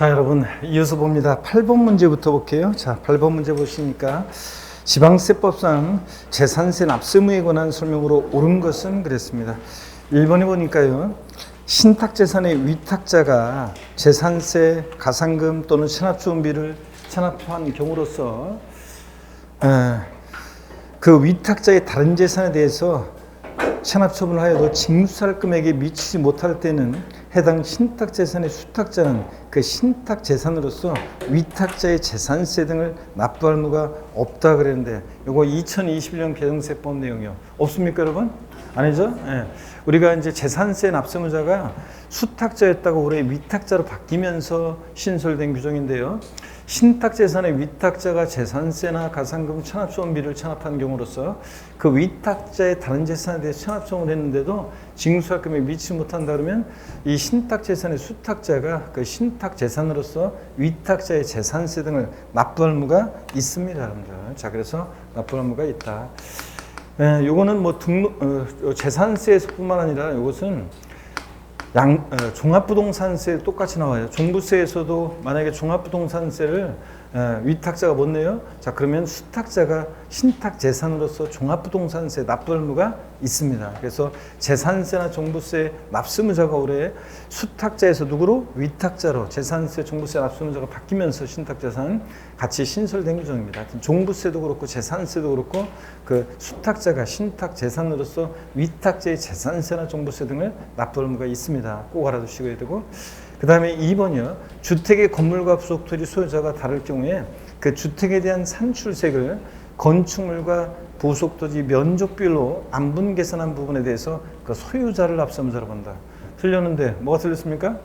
자, 여러분 이어서 봅니다. 8번 문제부터 볼게요. 자, 8번 문제 보시니까 지방세법상 재산세 납세무에 관한 설명으로 옳은 것은 그랬습니다. 1번에 보니까요. 신탁재산의 위탁자가 재산세, 가산금 또는 체납조원비를 체납한 경우로서 그 위탁자의 다른 재산에 대해서 체납처분을 하여도 징수할 금액에 미치지 못할 때는 해당 신탁재산의 수탁자는 그 신탁재산으로서 위탁자의 재산세 등을 납부할 의무가 없다 그랬는데, 요거 2021년 개정세법 내용이요. 없습니까, 여러분? 아니죠? 예. 우리가 이제 재산세 납세무자가 수탁자였다가 올해 위탁자로 바뀌면서 신설된 규정인데요. 신탁재산의 위탁자가 재산세나 가산금, 체납조원비를 체납한 경우로서 그 위탁자의 다른 재산에 대해 체납조원을 했는데도 징수할 금액에 미치지 못한다 그러면 이 신탁재산의 수탁자가 그 신탁재산으로서 위탁자의 재산세 등을 납부할 의무가 있습니다, 여러분들. 자, 그래서 납부할 의무가 있다. 요거는 뭐 재산세에서뿐만 아니라 이것은 종합부동산세 똑같이 나와요. 종부세에서도 만약에 종합부동산세를 위탁자가 못 내요. 자, 그러면 수탁자가 신탁재산으로서 종합부동산세 납부할 의무가 있습니다. 그래서 재산세나 종부세 납세무자가 올해 수탁자에서 누구로? 위탁자로 재산세, 종부세 납세무자가 바뀌면서 신탁재산 같이 신설된 규정입니다. 종부세도 그렇고 재산세도 그렇고 그 수탁자가 신탁재산으로서 위탁자의 재산세나 종부세 등을 납부할 의무가 있습니다. 꼭 알아두시고야 되고, 그 다음에 2번이요. 주택의 건물과 부속토지 소유자가 다를 경우에 그 주택에 대한 산출세를 건축물과 부속토지 면적별로 안분 계산한 부분에 대해서 그 소유자를 납세무자로 본다. 틀렸는데 뭐가 틀렸습니까?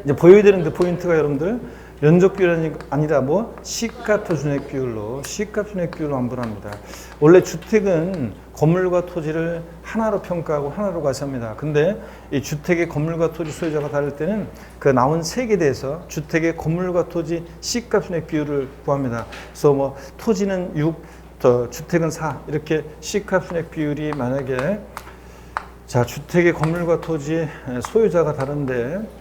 이제 보여야 되는데 포인트가 여러분들 면적 비율이 아니라 뭐 시가 표준액 비율로 안분합니다. 원래 주택은 건물과 토지를 하나로 평가하고 하나로 과세합니다. 근데 이 주택의 건물과 토지 소유자가 다를 때는 그 나온 세액에 대해서 주택의 건물과 토지 시가 표준액 비율을 구합니다. 그래서 뭐 토지는 6, 주택은 4 이렇게 시가 표준액 비율이 만약에 자 주택의 건물과 토지 소유자가 다른데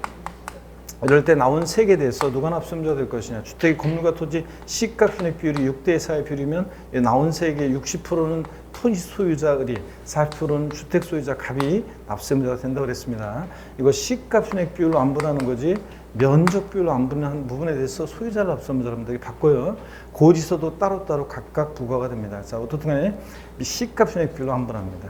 이럴 때 나온 세액에 대해서 누가 납세무자가 될 것이냐. 주택의 건물과 토지 시가 표준액 비율이 6대 4의 비율이면 나온 세액의 60%는 토지 소유자 을이, 40%는 주택 소유자 갑이 납세무자가 된다고 그랬습니다. 이거 시가 표준액 비율로 안분하는 거지 면적 비율로 안분하는 부분에 대해서 소유자를 납세무자로 바꿔요. 고지서도 따로따로 각각 부과가 됩니다. 자, 어떻든 간에 시가 표준액 비율로 안분합니다.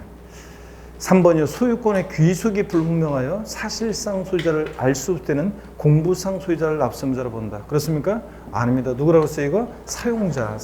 3번이요. 소유권의 귀속이 불분명하여 사실상 소유자를 알 수 없을 때는 공부상 소유자를 납세무자로 본다. 그렇습니까? 아닙니다. 누구라고 써요 이거? 사용자가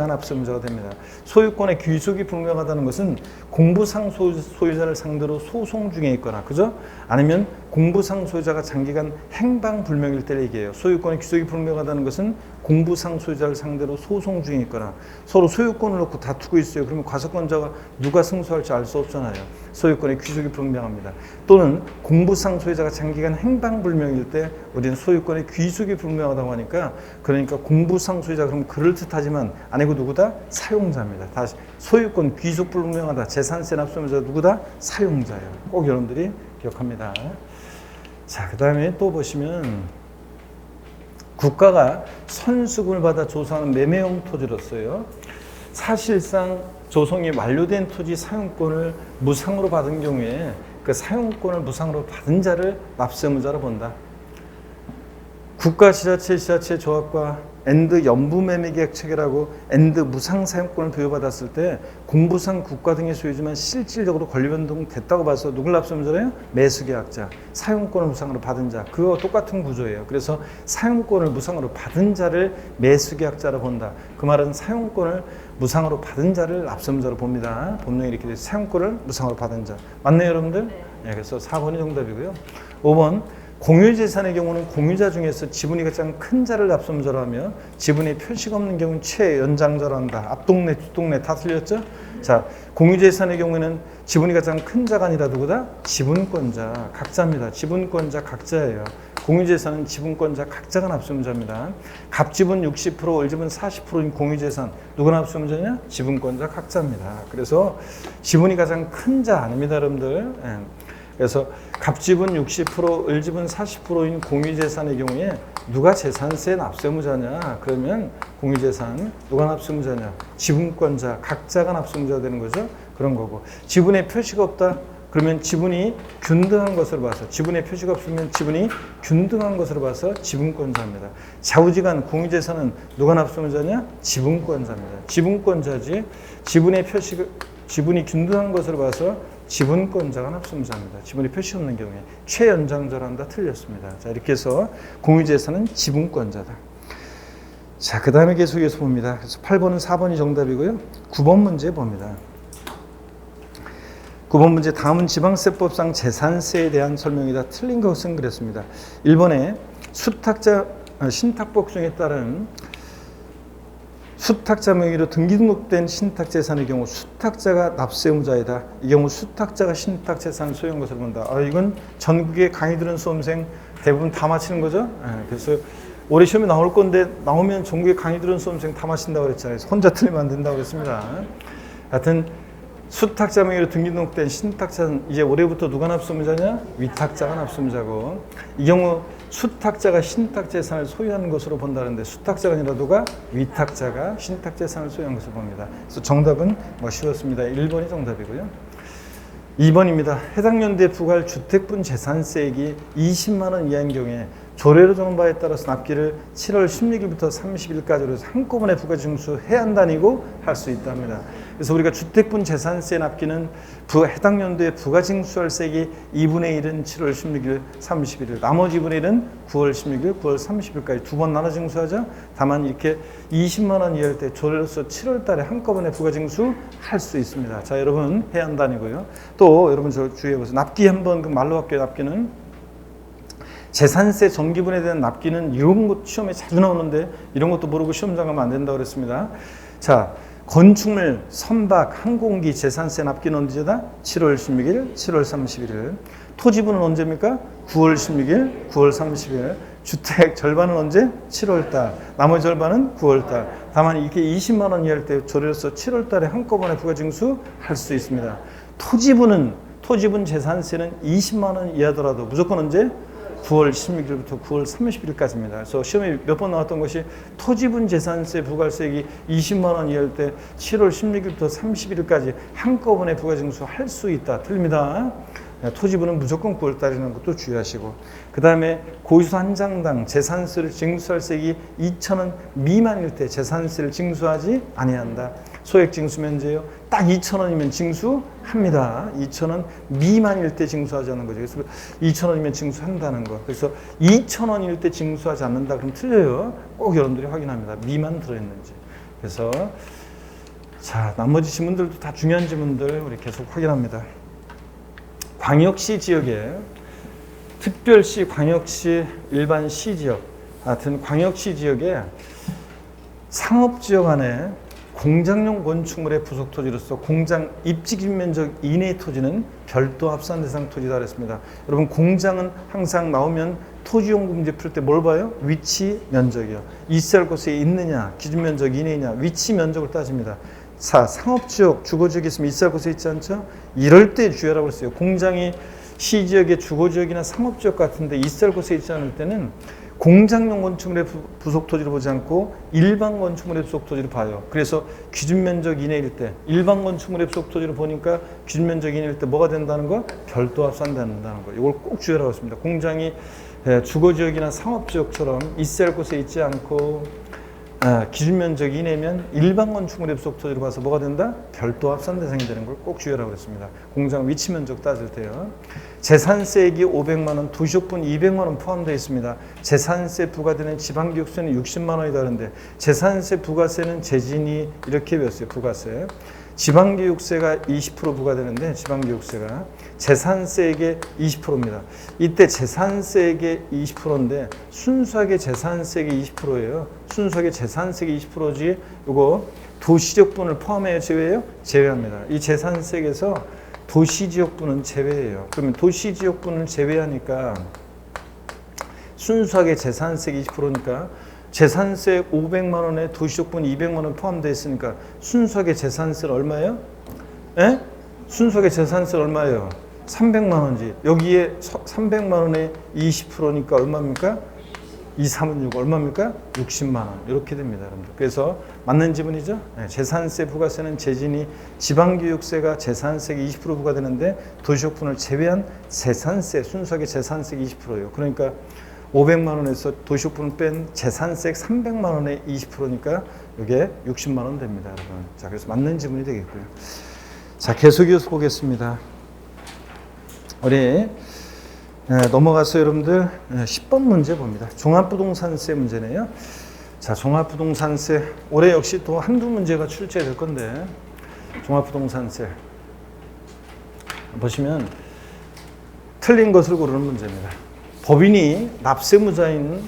납세무자가 됩니다. 소유권의 귀속이 불명하다는 것은 공부상 소유자를 상대로 소송 중에 있거나, 그죠? 아니면 공부상 소유자가 장기간 행방불명일 때를 얘기해요. 소유권의 귀속이 불명하다는 것은 공부상 소유자를 상대로 소송 중에 있거나, 서로 소유권을 놓고 다투고 있어요. 그러면 과세권자가 누가 승소할지 알 수 없잖아요. 소유권의 귀속이 불명합니다. 또는 공부상 소유자가 장기간 행방불명일 때 우리는 소유권의 귀속이 불명하다고 하니까, 그러니까 공부상 소유자 그러면 그럴듯하지만 아니고 누구다? 사용자입니다. 다시 소유권 귀속 불명하다. 재산세 납세무자 누구다? 사용자예요. 꼭 여러분들이 기억합니다. 자, 그 다음에 또 보시면 국가가 선수금을 받아 조성하는 매매용 토지로서요. 사실상 조성이 완료된 토지 사용권을 무상으로 받은 경우에 그 사용권을 무상으로 받은 자를 납세무자로 본다. 국가, 지자체, 조합과 엔드 연부매매계약 체결하고 엔드 무상 사용권을 부여받았을 때 공부상 국가 등의 소유지만 실질적으로 권리변동됐다고 봐서 누굴 납세무자래요? 매수계약자, 사용권을 무상으로 받은 자. 그거 똑같은 구조예요. 그래서 사용권을 무상으로 받은 자를 매수계약자로 본다. 그 말은 사용권을 무상으로 받은 자를 납세무자로 봅니다. 법령이 이렇게 돼서 사용권을 무상으로 받은 자. 맞네요, 여러분들? 네, 그래서 4번이 정답이고요. 5번. 공유재산의 경우는 공유자 중에서 지분이 가장 큰 자를 납세무자로 하며 지분이 표시가 없는 경우는 최연장자로 한다. 앞동네, 뒷동네 다 틀렸죠? 자, 공유재산의 경우에는 지분이 가장 큰 자가 아니라 누구다? 지분권자, 각자입니다. 지분권자, 각자예요. 공유재산은 지분권자, 각자가 납세무자입니다. 갑지분 60%, 월지분 40%인 공유재산 누가 납세무자냐? 지분권자, 각자입니다. 그래서 지분이 가장 큰 자 아닙니다, 여러분들. 예. 그래서 갑집은 60%, 을집은 40%인 공유재산의 경우에 누가 재산세 납세무자냐? 그러면 공유재산 누가 납세무자냐? 지분권자, 각자가 납세무자가 되는 거죠. 그런 거고. 지분에 표시가 없다? 그러면 지분이 균등한 것으로 봐서, 지분에 표시가 없으면 지분이 균등한 것으로 봐서 지분권자입니다. 좌우지간 공유재산은 누가 납세무자냐? 지분권자입니다. 지분권자지. 지분이 균등한 것으로 봐서 지분권자가 납세무자입니다. 지분이 표시 없는 경우에 최연장자란다. 틀렸습니다. 자, 이렇게 해서 공유재산은 지분권자다. 자, 그 다음에 계속해서 봅니다. 그래서 8번은 4번이 정답이고요. 9번 문제 봅니다. 9번 문제, 다음은 지방세법상 재산세에 대한 설명이다. 틀린 것은 그랬습니다. 1번에 신탁법중에 따른 수탁자 명의로 등기 등록된 신탁재산의 경우 수탁자가 납세의무자이다. 이 경우 수탁자가 신탁재산을 소유한 것을 본다. 이건 전국의 강의 들은 수험생 대부분 다 맞히는 거죠. 그래서 올해 시험에 나올 건데 나오면 전국의 강의 들은 수험생 다 맞힌다고 그랬잖아요. 혼자 틀리면 안 된다고 그랬습니다. 하여튼 수탁자 명의로 등기 등록된 신탁자는 이제 올해부터 누가 납세의무자냐? 위탁자가 납세의무자고, 이 경우 수탁자가 신탁재산을 소유하는 것으로 본다는데 수탁자가 아니라 누가? 위탁자가 신탁재산을 소유한 것을 봅니다. 그래서 정답은 쉬웠습니다. 1번이 정답이고요. 2번입니다. 해당 연도에 부과할 주택분 재산세액이 20만 원 이하인 경우에 조례로 정한 바에 따라서 납기를 7월 16일부터 30일까지로 한꺼번에 부과 징수해야 한다니고 할 수 있답니다. 그래서 우리가 주택분 재산세 납기는 해당 연도에 부과 징수할 세액이 2분의 1은 7월 16일, 31일, 나머지 2분의 1은 9월 16일, 9월 30일까지 두 번 나눠 징수하죠. 다만 이렇게 20만 원 이하일 때 조례로서 7월 달에 한꺼번에 부과 징수할 수 있습니다. 자, 여러분 해야 한다니고요. 또 여러분 저 주의해보세요. 납기 한번 그 말로 할게요. 납기는 재산세 전기분에 대한 납기는 이런 것 시험에 자주 나오는데 이런 것도 모르고 시험장 가면 안 된다고 그랬습니다. 자, 건축물, 선박, 항공기 재산세 납기는 언제다? 7월 16일, 7월 31일. 토지분은 언제입니까? 9월 16일, 9월 30일. 주택 절반은 언제? 7월 달. 나머지 절반은 9월 달. 다만 이렇게 20만 원 이하일 때 조례로서 7월 달에 한꺼번에 부과징수 할 수 있습니다. 토지분 재산세는 20만 원 이하더라도 무조건 언제? 9월 16일부터 9월 30일까지입니다. 그래서 시험에 몇 번 나왔던 것이 토지분 재산세 부과세액이 20만 원 이하일 때 7월 16일부터 30일까지 한꺼번에 부과징수할 수 있다. 틀립니다. 토지분은 무조건 9월 달이라는 것도 주의하시고, 그 다음에 고유소 한 장당 재산세를 징수할 세액이 2,000원 미만일 때 재산세를 징수하지 아니한다. 소액 징수 면제요. 딱 2,000원이면 징수합니다. 2,000원 미만일 때 징수하지 않는 거죠. 그래서 2,000원이면 징수한다는 거. 그래서 2,000원일 때 징수하지 않는다 그럼 틀려요. 꼭 여러분들이 확인합니다. 미만 들어있는지. 그래서 자, 나머지 지문들도 다 중요한 지문들 우리 계속 확인합니다. 광역시 지역에 특별시, 광역시, 일반시 지역 같은 광역시 지역에 상업지역 안에 공장용 건축물의 부속 토지로서 공장 입지 면적 이내의 토지는 별도 합산 대상 토지다 그랬습니다. 여러분 공장은 항상 나오면 토지용구 문제 풀 때 뭘 봐요? 위치 면적이요. 있을 곳에 있느냐, 기준 면적 이내냐, 위치 면적을 따집니다. 상업지역, 주거지역에 있으면 있을 곳에 있지 않죠? 이럴 때 주의하라고 했어요. 공장이 시지역의 주거지역이나 상업지역 같은데 있을 곳에 있지 않을 때는 공장용 건축물의 부속 토지를 보지 않고 일반 건축물의 부속 토지를 봐요. 그래서 기준 면적 이내일 때 일반 건축물의 부속 토지를 보니까 기준 면적 이내일 때 뭐가 된다는 거? 별도 합산된다는 거. 이걸 꼭 주의하라고 했습니다. 공장이 주거지역이나 상업지역처럼 있을 곳에 있지 않고 기준 면적 이내면 일반 건축물의 부속 토지로 봐서 뭐가 된다? 별도 합산 대상이 되는 걸 꼭 주의하라고 했습니다. 공장 위치 면적 따질 때요. 재산세액이 500만 원, 도시역분 200만 원 포함되어 있습니다. 재산세 부과되는 지방교육세는 60만 원이 다른데 재산세 부가세는 재진이 이렇게 배웠어요. 부가세. 지방교육세가 20% 부과되는데 지방교육세가 재산세액의 20%입니다. 이때 재산세액의 20%인데 순수하게 재산세액이 20%예요. 순수하게 재산세액이 20%지 이거 도시지역분을 포함해야 제외해요? 제외합니다. 이 재산세액에서 도시지역분은 제외예요. 그러면 도시지역분을 제외하니까 순수하게 재산세액이 20%니까 재산세 500만 원에 도시지역분 200만 원 포함되어 있으니까 순수하게 재산세는 얼마예요? 에? 순수하게 재산세는 얼마예요? 300만 원지. 여기에 300만 원에 20%니까 얼마입니까? 2, 3은 6 얼마입니까? 60만 원. 이렇게 됩니다, 여러분들. 그래서 맞는 지분이죠. 네, 재산세 부가세는 재진이 지방교육세가 재산세가 20% 부과되는데 도시옥분을 제외한 재산세 순수하게 재산세가 20%예요. 그러니까 500만 원에서 도시옥분을 뺀 재산세 300만 원에 20%니까 이게 60만 원 됩니다, 여러분. 자, 그래서 맞는 지분이 되겠고요. 자, 계속 이어서 보겠습니다. 우리 넘어가서 여러분들 10번 문제 봅니다. 종합부동산세 문제네요. 자, 종합부동산세 올해 역시 또 한두 문제가 출제될 건데 종합부동산세 보시면 틀린 것을 고르는 문제입니다. 법인이 납세무자인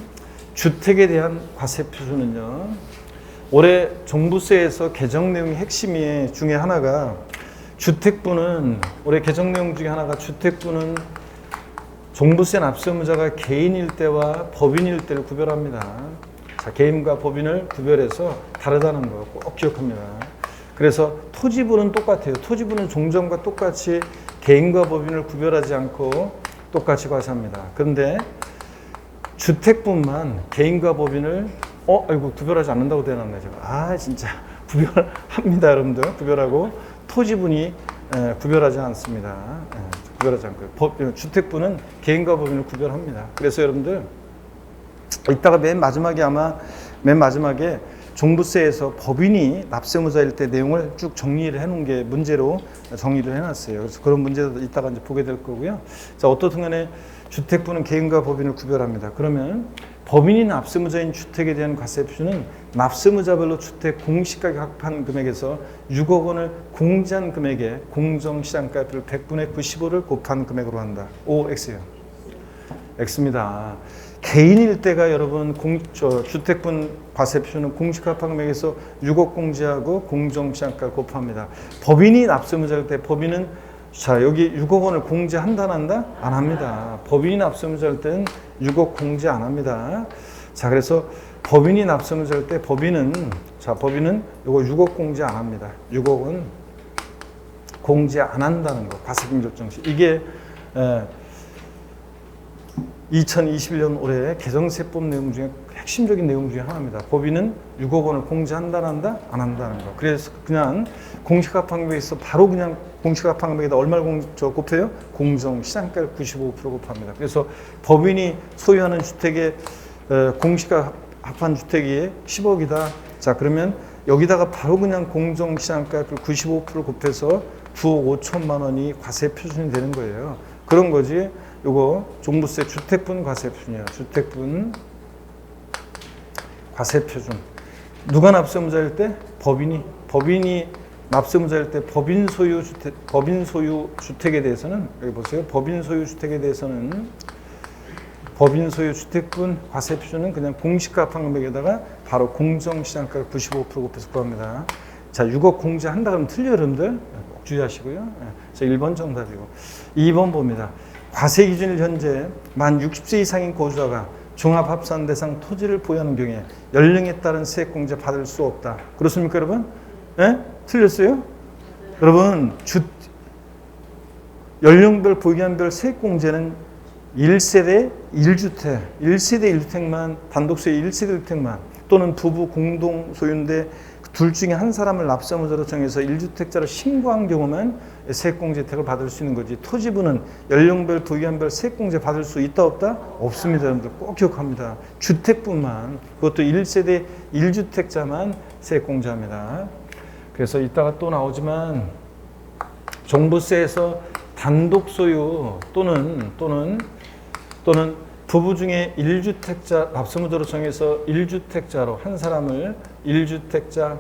주택에 대한 과세 표준은요. 올해 종부세에서 개정 내용의 핵심이 중에 하나가 주택부는 올해 개정 내용 중에 하나가 주택부는 종부세 납세무자가 개인일 때와 법인일 때를 구별합니다. 자, 개인과 법인을 구별해서 다르다는 거 꼭 기억합니다. 그래서 토지부는 똑같아요. 토지부는 종전과 똑같이 개인과 법인을 구별하지 않고 똑같이 과세합니다. 그런데 주택부만 개인과 법인을 아이고 구별하지 않는다고 되어놨네 제가. 진짜 구별합니다, 여러분들. 구별하고 토지분이 구별하지 않습니다. 구별하지 않고요. 주택부는 개인과 법인을 구별합니다. 그래서 여러분들 이따가 맨 마지막에 종부세에서 법인이 납세무자일 때 내용을 쭉 정리를 해놓은 게 문제로 정리를 해놨어요. 그래서 그런 문제도 이따가 이제 보게 될 거고요. 자, 어떻든 간에 주택부는 개인과 법인을 구별합니다. 그러면 법인이 납세무자인 주택에 대한 과세 표준은 납세무자별로 주택 공시가격 합한 금액에서 6억 원을 공제한 금액에 공정시장가율 100분의 95를 곱한 금액으로 한다. O, X예요. X입니다. 개인일 때가 여러분 주택분 과세 표준은 공시가 합한 금액에서 6억 공제하고 공정시장가를 곱합니다. 법인이 납세무자일 때 법인은 자, 여기 6억 원을 공제한다, 안 한다? 안 합니다. 법인이 납세무자일 때는 6억 공제 안 합니다. 자, 그래서 법인이 납세무자일 때 법인은 요거 6억 공제 안 합니다. 6억은 공제 안 한다는 거. 과세금 결정 시. 이게 2021년 올해 개정세법 내용 중에 핵심적인 내용 중에 하나입니다. 법인은 6억 원을 공제한다, 안 한다? 안 한다는 거. 그래서 그냥 공시가합한금액에서 바로 그냥 공시가합한금액에다 얼마를 곱해요? 공정시장가율 95% 곱합니다. 그래서 법인이 소유하는 주택의 공시가합한 주택이 10억이다. 자, 그러면 여기다가 바로 그냥 공정시장가율 95% 곱해서 9억 5천만 원이 과세 표준이 되는 거예요. 그런 거지. 요거 종부세 주택분 과세 표준이야. 주택분 과세 표준. 누가 납세무자일 때? 법인이 납세무자일 때 법인 소유 주택에 대해서는 여기 보세요. 법인 소유 주택에 대해서는 법인 소유 주택분 과세 표준은 그냥 공시가합한 금액에다가 바로 공정시장가 95% 곱해서 구합니다. 자, 6억 공제한다 그러면 틀려요, 여러분들. 꼭 주의하시고요. 자, 1번 정답이고. 2번 봅니다. 과세 기준일 현재 만 60세 이상인 거주자가 종합합산 대상 토지를 보유하는 경우에 연령에 따른 세액공제 받을 수 없다. 그렇습니까, 여러분? 예? 틀렸어요? 여러분, 연령별 보유한별 세액공제는 1세대 1주택, 1세대 1주택만, 단독소유 1세대 1주택만 또는 부부 공동 소유인데 둘 중에 한 사람을 납세무자로 정해서 1주택자로 신고한 경우만 세액공제 혜택을 받을 수 있는 거지. 토지부는 연령별, 부유한별 세액공제 받을 수 있다, 없다? 없습니다. 여러분들 꼭 기억합니다. 주택뿐만, 그것도 1세대 1주택자만 세액공제합니다. 그래서 이따가 또 나오지만 종부세에서 단독 소유 또는 부부 중에 1주택자 납세무자로 정해서 1주택자로 한 사람을 1주택자로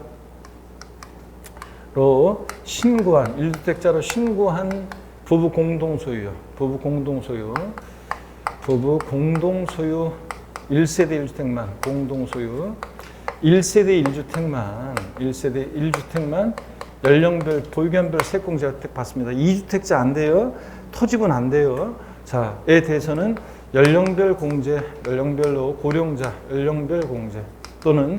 신고한 부부 공동 소유요. 부부 공동 소유 1세대 1주택만 공동 소유 1세대 1주택만 연령별 보유기한별 세액공제 혜택 받습니다. 2주택자 안 돼요. 토지분 안 돼요. 자에 대해서는 연령별 공제, 연령별로 고령자 연령별 공제 또는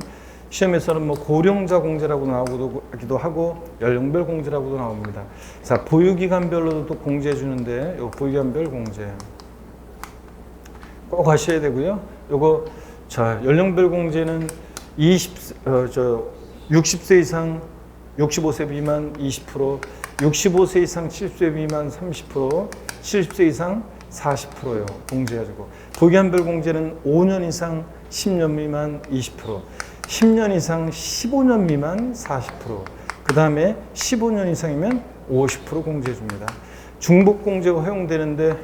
시험에서는 뭐 고령자 공제라고 나오기도 하고 연령별 공제라고도 나옵니다. 자, 보유기간별로도 또 공제해 주는데 요 보유기간별 공제 꼭 하셔야 되고요. 요거 자, 연령별 공제는 60세 이상 65세 미만 20%, 65세 이상 70세 미만 30%, 70세 이상 40%요. 공제해가지고. 보기한별 공제는 5년 이상 10년 미만 20%, 10년 이상 15년 미만 40%, 그 다음에 15년 이상이면 50% 공제해 줍니다. 중복 공제가 허용되는데,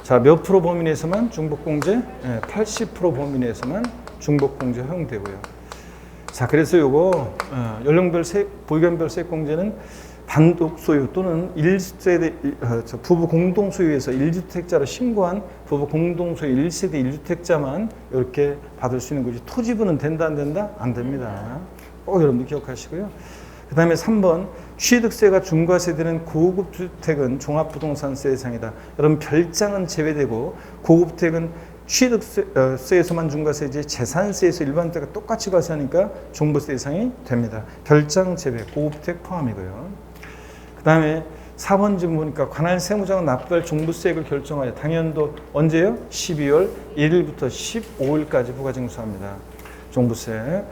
자, 몇 프로 범위 내에서만 중복 공제? 80% 범위 내에서만 중복 공제 허용되고요. 자, 그래서 요거 연령별 보유간별 세액 공제는 단독 소유 또는 1세대 부부 공동 소유에서 1주택자로 신고한 부부 공동 소유 1세대 1주택자만 이렇게 받을 수 있는 거지. 토지분은 된다 안 된다? 안 됩니다. 꼭 여러분들 기억하시고요. 그 다음에 3번 취득세가 중과세되는 고급 주택은 종합부동산세 대상이다. 여러분 별장은 제외되고 고급 주택은 취득세에서만 중과세지 재산세에서 일반주택과 똑같이 과세하니까 종부세 대상이 됩니다. 별장 제외, 고급주택 포함이고요. 그 다음에 4번 지금 보니까 관할 세무장은 납부할 종부세액을 결정하여 당연도 언제요? 12월 1일부터 15일까지 부가징수합니다. 종부세.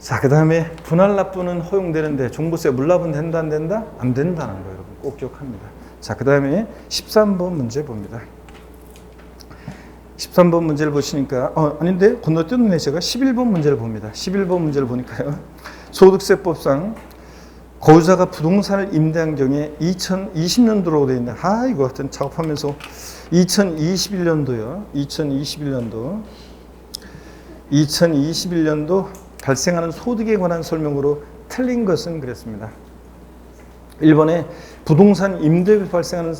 자, 그 다음에 분할 납부는 허용되는데 종부세 물납은 된다 안 된다? 안 된다는 거 여러분 꼭 기억합니다. 자, 그 다음에 13번 문제 봅니다. 13번 문제를 보시니까 아닌데 건너뛰었네. 제가 11번 문제를 봅니다. 11번 문제를 보니까요. 소득세법상 거주자가 부동산을 임대한 경우에 2020년도로 되어 있는데 이거 하여튼 작업하면서 2021년도요. 2021년도 발생하는 소득에 관한 설명으로 틀린 것은 그랬습니다. 1번에 부동산 임대에 발생하는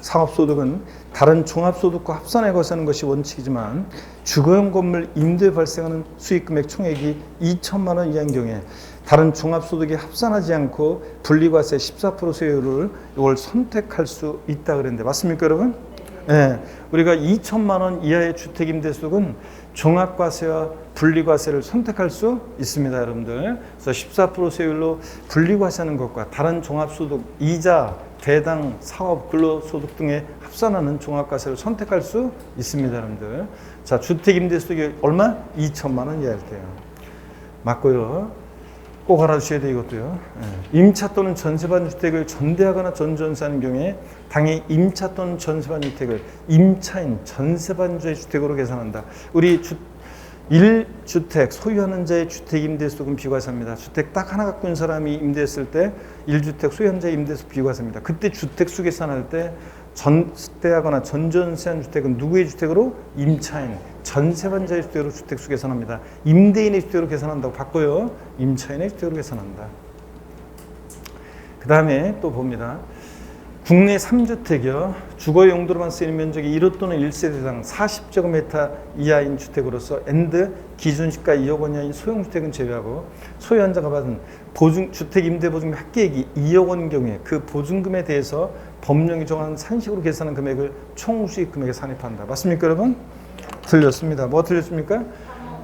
상업소득은 다른 종합소득과 합산해 과세하는 것이 원칙이지만 주거용 건물 임대에 발생하는 수익금액 총액이 2천만 원 이하인 경우에 다른 종합소득에 합산하지 않고 분리과세 14% 세율을 이걸 선택할 수 있다 그랬는데 맞습니까 여러분? 네. 우리가 2천만 원 이하의 주택임대소득은 종합과세와 분리과세를 선택할 수 있습니다 여러분들. 그래서 14% 세율로 분리과세하는 것과 다른 종합소득, 이자, 배당, 사업, 근로소득 등에 합산하는 종합과세를 선택할 수 있습니다 여러분들. 자, 주택임대소득이 얼마? 2천만 원 이하일 때요. 맞고요. 꼭 알아주셔야 돼요 이것도요. 임차 또는 전세받은 주택을 전대하거나 전전세하는 경우에 당해 임차 또는 전세받은 주택을 임차인 전세받은 주택으로 계산한다. 우리 1주택 소유하는 자의 주택임대소득은 비과세입니다. 주택 딱 하나 갖고 있는 사람이 임대했을 때 1주택 소유한 자의 임대소득 비과세입니다. 그때 주택수 계산할 때 전대하거나 전전세한 주택은 누구의 주택으로? 임차인, 전세받은 자의 주택으로 주택수 계산합니다. 임대인의 주택으로 계산한다고 바꿔요. 임차인의 주택으로 계산한다. 그 다음에 또 봅니다. 국내 3주택이요. 주거 용도로만 쓰이는 면적이 1호 또는 1세대당 40제곱미터 이하인 주택으로서 엔드 기준시가 2억 원 이하인 소형주택은 제외하고 소유한 자가 받은 주택임대보증금 합계액이 2억 원인 경우에 그 보증금에 대해서 법령이 정한 산식으로 계산한 금액을 총수익금액에 산입한다. 맞습니까 여러분? 틀렸습니다. 뭐 틀렸습니까?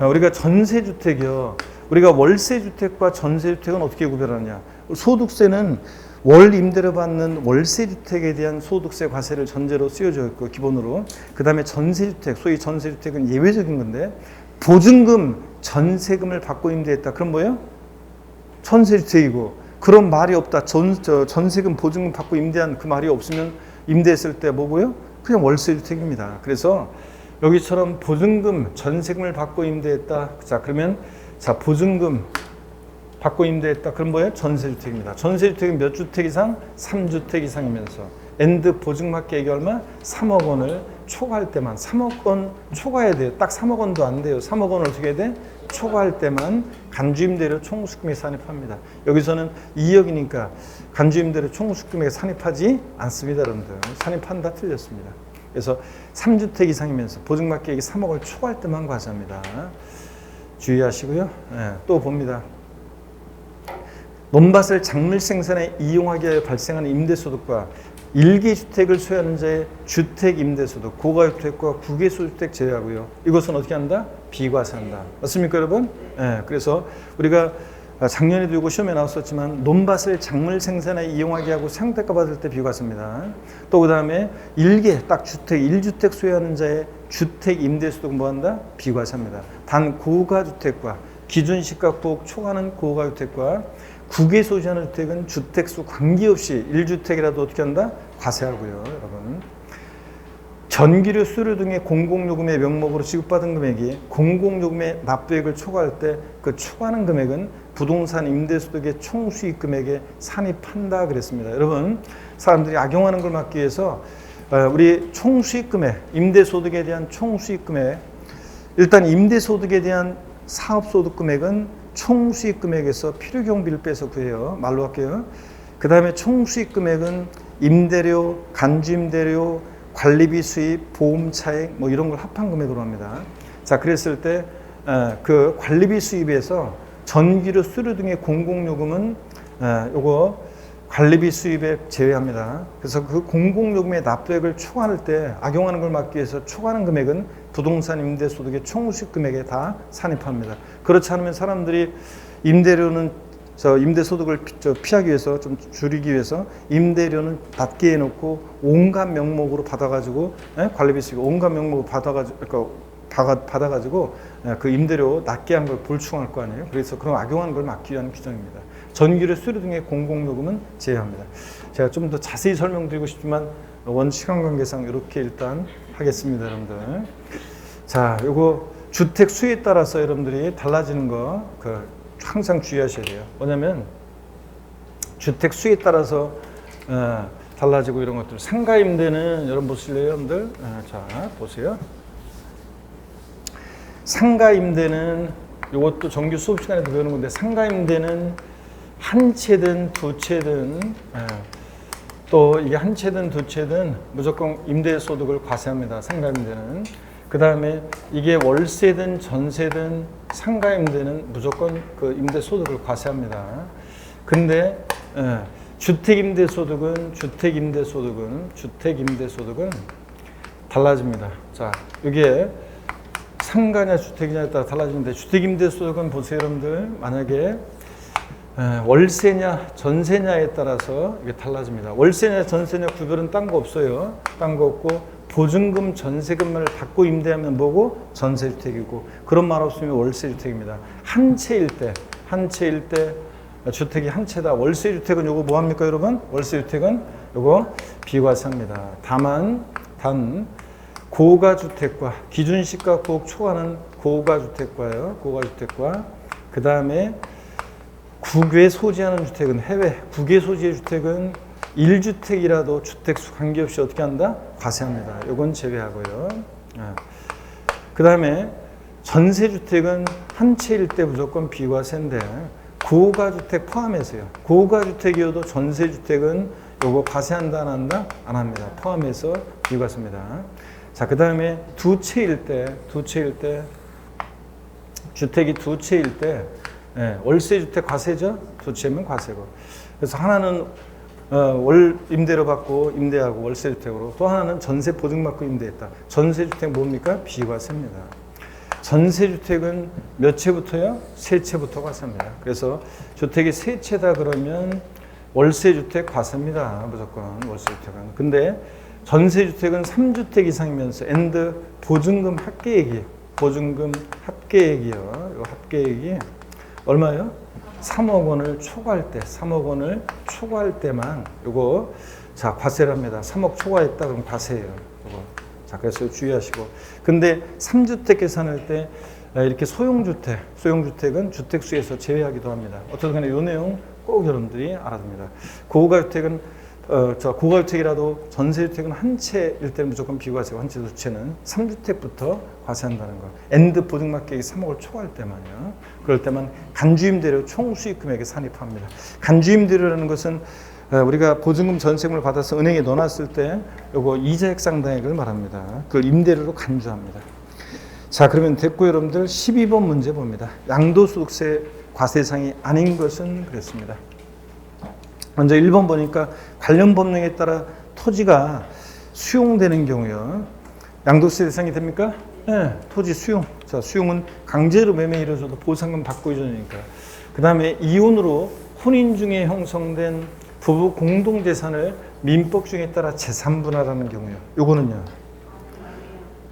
우리가 전세주택이요. 우리가 월세주택과 전세주택은 어떻게 구별하느냐. 소득세는 월 임대료 받는 월세주택에 대한 소득세 과세를 전제로 쓰여져 있고 기본으로. 그 다음에 전세주택, 소위 전세주택은 예외적인 건데 보증금, 전세금을 받고 임대했다. 그럼 뭐예요? 전세주택이고. 그런 말이 없다. 전세금, 보증금 받고 임대한 그 말이 없으면 임대했을 때 뭐고요? 그냥 월세주택입니다. 그래서 여기처럼 보증금, 전세금을 받고 임대했다. 자, 그러면 자, 보증금 받고 임대했다. 그럼 뭐예요? 전세주택입니다. 전세주택은 몇 주택 이상? 3주택 이상이면서 엔드 보증금 합계액이 얼마? 3억 원을 초과할 때만 3억 원 초과해야 돼요. 딱 3억 원도 안 돼요. 3억 원을 어떻게 해야 돼? 초과할 때만 간주임대료 총수익금액에 산입합니다. 여기서는 2억이니까 간주임대료 총수익금액에 산입하지 않습니다. 여러분들. 산입한다 틀렸습니다. 그래서 3주택 이상이면서 보증금 합계액이 3억을 초과할 때만 과세합니다. 주의하시고요. 네, 또 봅니다. 논밭을 작물 생산에 이용하기 위하여 발생하는 임대소득과 일개주택을 소유하는 자의 주택임대소득, 고가주택과 국외소주택 제외하고요. 이것은 어떻게 한다? 비과세한다. 맞습니까, 여러분? 예, 그래서 우리가 작년에도 이거 시험에 나왔었지만 논밭을 작물 생산에 이용하게 하고 상대가 받을 때 비과세입니다. 또 그 다음에 일개 딱 주택 1주택 소유하는 자의 주택 임대수도 뭐한다? 비과세합니다. 단 고가주택과 기준 시가폭 초과하는 고가주택과 국외 소유하는 주택은 주택수 관계없이 1주택이라도 어떻게 한다? 과세하고요, 여러분. 전기료, 수료 등의 공공요금의 명목으로 지급받은 금액이 공공요금의 납부액을 초과할 때 그 초과하는 금액은 부동산 임대소득의 총수익 금액에 산입한다 그랬습니다. 여러분, 사람들이 악용하는 걸 막기 위해서 우리 총수익 금액, 임대소득에 대한 총수익 금액, 일단 임대소득에 대한 사업소득 금액은 총수익 금액에서 필요경비를 빼서 구해요. 말로 할게요. 그 다음에 총수익 금액은 임대료, 간주임대료, 관리비 수입, 보험 차액 뭐 이런 걸 합한 금액으로 합니다. 자, 그랬을 때 그 관리비 수입에서 전기료, 수료 등의 공공요금은 요거 관리비 수입에 제외합니다. 그래서 그 공공요금의 납부액을 초과할 때 악용하는 걸 막기 위해서 초과하는 금액은 부동산 임대소득의 총수익 금액에 다 산입합니다. 그렇지 않으면 사람들이 임대료는 임대소득을 피하기 위해서 좀 줄이기 위해서 임대료는 낮게 해놓고 온갖 명목으로 받아가지고 관리비 수익 온갖 명목으로 받아가지고 그 임대료 낮게 한 걸 볼충할 거 아니에요. 그래서 그런 악용하는 걸 막기 위한 규정입니다. 전기료, 수료 등의 공공요금은 제외합니다. 제가 좀 더 자세히 설명드리고 싶지만 시간 관계상 이렇게 일단 하겠습니다, 여러분들. 자, 요거 주택 수에 따라서 여러분들이 달라지는 거 항상 주의하셔야 돼요. 뭐냐면 주택 수에 따라서 달라지고 이런 것들. 상가 임대는 여러분 보실래요, 여러분들? 자, 보세요. 상가 임대는 이것도 정규 수업 시간에도 배우는 건데 상가 임대는 한 채든 두 채든 또 이게 한 채든 두 채든 무조건 임대소득을 과세합니다. 상가 임대는. 그 다음에 이게 월세든 전세든 상가 임대는 무조건 그 임대소득을 과세합니다. 근데 주택 임대소득은 달라집니다. 자, 이게 상가냐 주택이냐에 따라 달라지는데 주택 임대소득은 보세요, 여러분들. 만약에 월세냐 전세냐에 따라서 이게 달라집니다. 월세냐 전세냐 구별은 딴 거 없어요. 딴 거 없고 보증금 전세금을 받고 임대하면 뭐고? 전세주택이고, 그런 말 없으면 월세주택입니다. 한 채일 때 주택이 한 채다. 월세주택은 요거 뭐합니까, 여러분? 월세주택은 요거 비과세합니다. 단 고가주택과 기준시가폭 초과하는 고가주택과요. 고가주택과 그 다음에 국외 소지하는 주택은 해외 국외 소지의 주택은 1주택이라도 주택수 관계없이 어떻게 한다? 과세합니다. 요건 제외하고요. 그 다음에 전세주택은 한 채일 때 무조건 비과세인데 고가주택 포함해서요. 고가주택이어도 전세주택은 요거 과세한다 안 한다? 안 합니다. 포함해서 비과세입니다. 자, 그 다음에 두 채일 때 주택이 두 채일 때 월세주택 과세죠? 두 채면 과세고. 그래서 하나는 월 임대료 받고 임대하고 월세주택으로, 또 하나는 전세 보증받고 임대했다. 전세주택 뭡니까? 비과세입니다. 전세주택은 몇 채부터요? 세 채부터 과세입니다. 그래서 주택이 세 채다 그러면 월세주택 과세입니다. 무조건 월세주택은. 근데 전세주택은 3주택 이상이면서 and 보증금 합계액이에요. 요 합계액이 얼마예요? 3억 원을 초과할 때만 요거 자 과세를 합니다. 3억 초과했다 그럼 과세예요. 요거. 자, 그래서 주의하시고. 근데 3주택 계산할 때 이렇게 소형주택은 주택수에서 제외하기도 합니다. 어쨌든 요 내용 꼭 여러분들이 알아야 됩니다. 고가주택이라도 전세주택은 한 채일 때는 무조건 비과세고 한 채, 두 채는 3주택부터 과세한다는 거. 엔드 보증납계액이 3억을 초과할 때만요. 그럴 때만 간주임대료 총수익금액에 산입합니다. 간주임대료라는 것은 우리가 보증금 전세금을 받아서 은행에 넣어놨을 때 요거 이자액 상당액을 말합니다. 그걸 임대료로 간주합니다. 자, 그러면 됐고 여러분들 12번 문제 봅니다. 양도소득세 과세상이 아닌 것은 그랬습니다. 먼저 1번 보니까 관련 법령에 따라 토지가 수용되는 경우요. 양도세 대상이 됩니까? 네, 토지 수용. 자, 수용은 강제로 매매 이루어져도 보상금 받고 이전이니까. 그 다음에 이혼으로 혼인 중에 형성된 부부 공동재산을 민법 중에 따라 재산분할하는 경우요. 요거는요.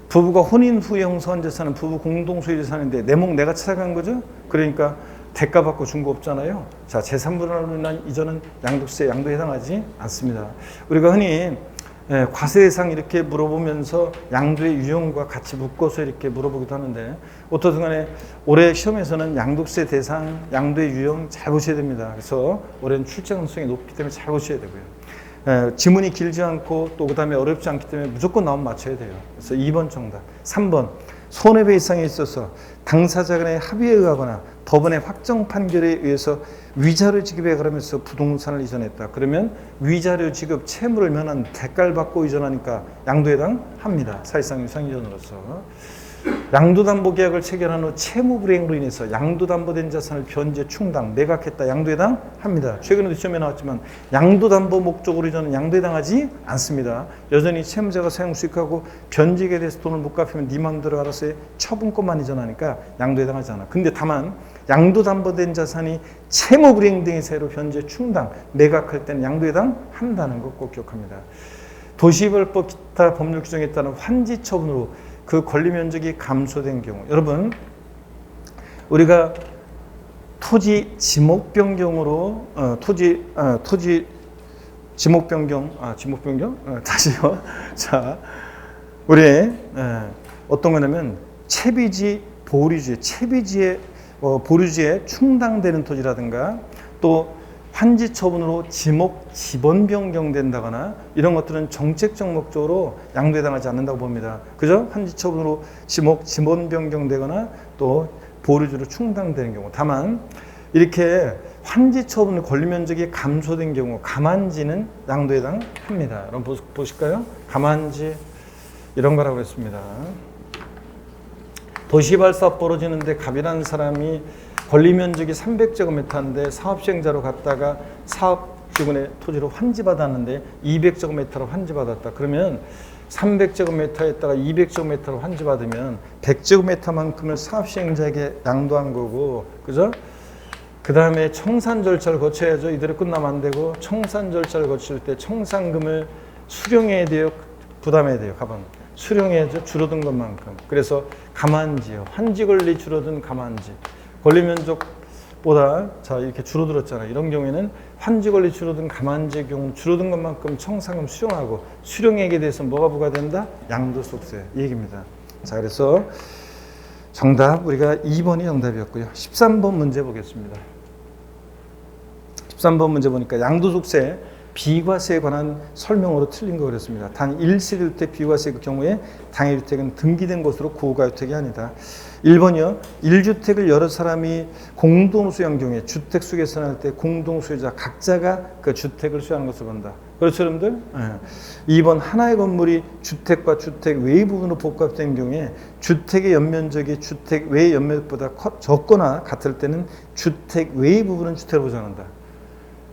부부가 혼인 후에 형성한 재산은 부부 공동소유 재산인데 내 목 내가 찾아간 거죠. 그러니까 대가 받고 준 거 없잖아요. 자, 재산분할로 인한 이전은 양도세, 양도에 해당하지 않습니다. 우리가 흔히 과세대상 이렇게 물어보면서 양도의 유형과 같이 묶어서 이렇게 물어보기도 하는데 어떻든 간에 올해 시험에서는 양도세 대상, 양도의 유형 잘 보셔야 됩니다. 그래서 올해는 출제 가능성이 높기 때문에 잘 보셔야 되고요. 지문이 길지 않고 또 그다음에 어렵지 않기 때문에 무조건 나오면 맞춰야 돼요. 그래서 2번 정답. 3번 손해배상에 있어서 당사자 간의 합의에 의하거나 법원의 확정 판결에 의해서 위자료 지급에 가르면서 부동산을 이전했다. 그러면 위자료 지급 채무를 면한 대가를 받고 이전하니까 양도에 해당합니다. 사실상 유상이전으로서. 양도담보계약을 체결한 후 채무 불이행으로 인해서 양도담보된 자산을 변제, 충당, 매각했다. 양도에 해당합니다. 최근에도 시험에 나왔지만 양도담보 목적으로 이전은 양도에 해당하지 않습니다. 여전히 채무자가 사용 수익하고 변제에 대해서 돈을 못 갚으면 네 마음대로 알아서 처분권만 이전하니까 양도에 해당하지 않아. 근데 다만 양도담보된 자산이 채무 불이행 등의 세로 변제, 충당, 매각할 때는 양도에 해당한다는 것 꼭 기억합니다. 도시개발법 기타 법률 규정에 따른 환지 처분으로 그 권리 면적이 감소된 경우, 여러분 우리가 토지 지목 변경으로 토지 지목 변경 다시요. 자, 우리 어떤 거냐면 채비지 보류지에 보류지에 충당되는 토지라든가 또 환지 처분으로 지목 지번 변경된다거나 이런 것들은 정책적 목적으로 양도에 해당하지 않는다고 봅니다. 그죠? 환지 처분으로 지목 지번 변경되거나 또 보류지로 충당되는 경우. 다만 이렇게 환지 처분의 권리 면적이 감소된 경우 가만지는 양도에 해당합니다. 여러분 보실까요? 가만지 이런 거라고 했습니다. 도시개발 사업 벌어지는데 갑이라는 사람이 권리 면적이 300제곱미터인데 사업시행자로 갔다가 사업기관의 토지로 환지받았는데 200제곱미터로 환지받았다. 그러면 300제곱미터에다가 200제곱미터로 환지받으면 100제곱미터만큼을 사업시행자에게 양도한 거고, 그죠? 그 다음에 청산 절차를 거쳐야죠. 이대로 끝나면 안 되고 청산 절차를 거칠 때 청산금을 수령해야 돼요. 부담해야 돼요. 가방. 수령해야죠. 줄어든 것만큼. 그래서 가만지요. 환지 권리 줄어든 가만지. 권리 면적보다 자 이렇게 줄어들었잖아요. 이런 경우에는 환지 권리 줄어든 가만지의 경우 줄어든 것만큼 청산금 수령하고 수령액에 대해서 뭐가 부과된다? 양도소득세 이 얘기입니다. 자, 그래서 정답 우리가 2번이 정답이었고요. 13번 문제 보겠습니다. 13번 문제 보니까 양도소득세 비과세에 관한 설명으로 틀린 거 그랬습니다. 단 1세대주택 비과세 그 경우에 당해주택은 등기된 것으로 고가주택이 아니다. 1번이요. 1주택을 여러 사람이 공동수요한 경우에 주택 수익 계산할 때 공동수요자 각자가 그 주택을 수요하는 것을 본다. 그렇죠, 여러분들? 네. 2번 하나의 건물이 주택과 주택 외의 부분으로 복합된 경우에 주택의 연면적이 주택 외의 연면적보다 적거나 같을 때는 주택 외의 부분은 주택을 보장한다.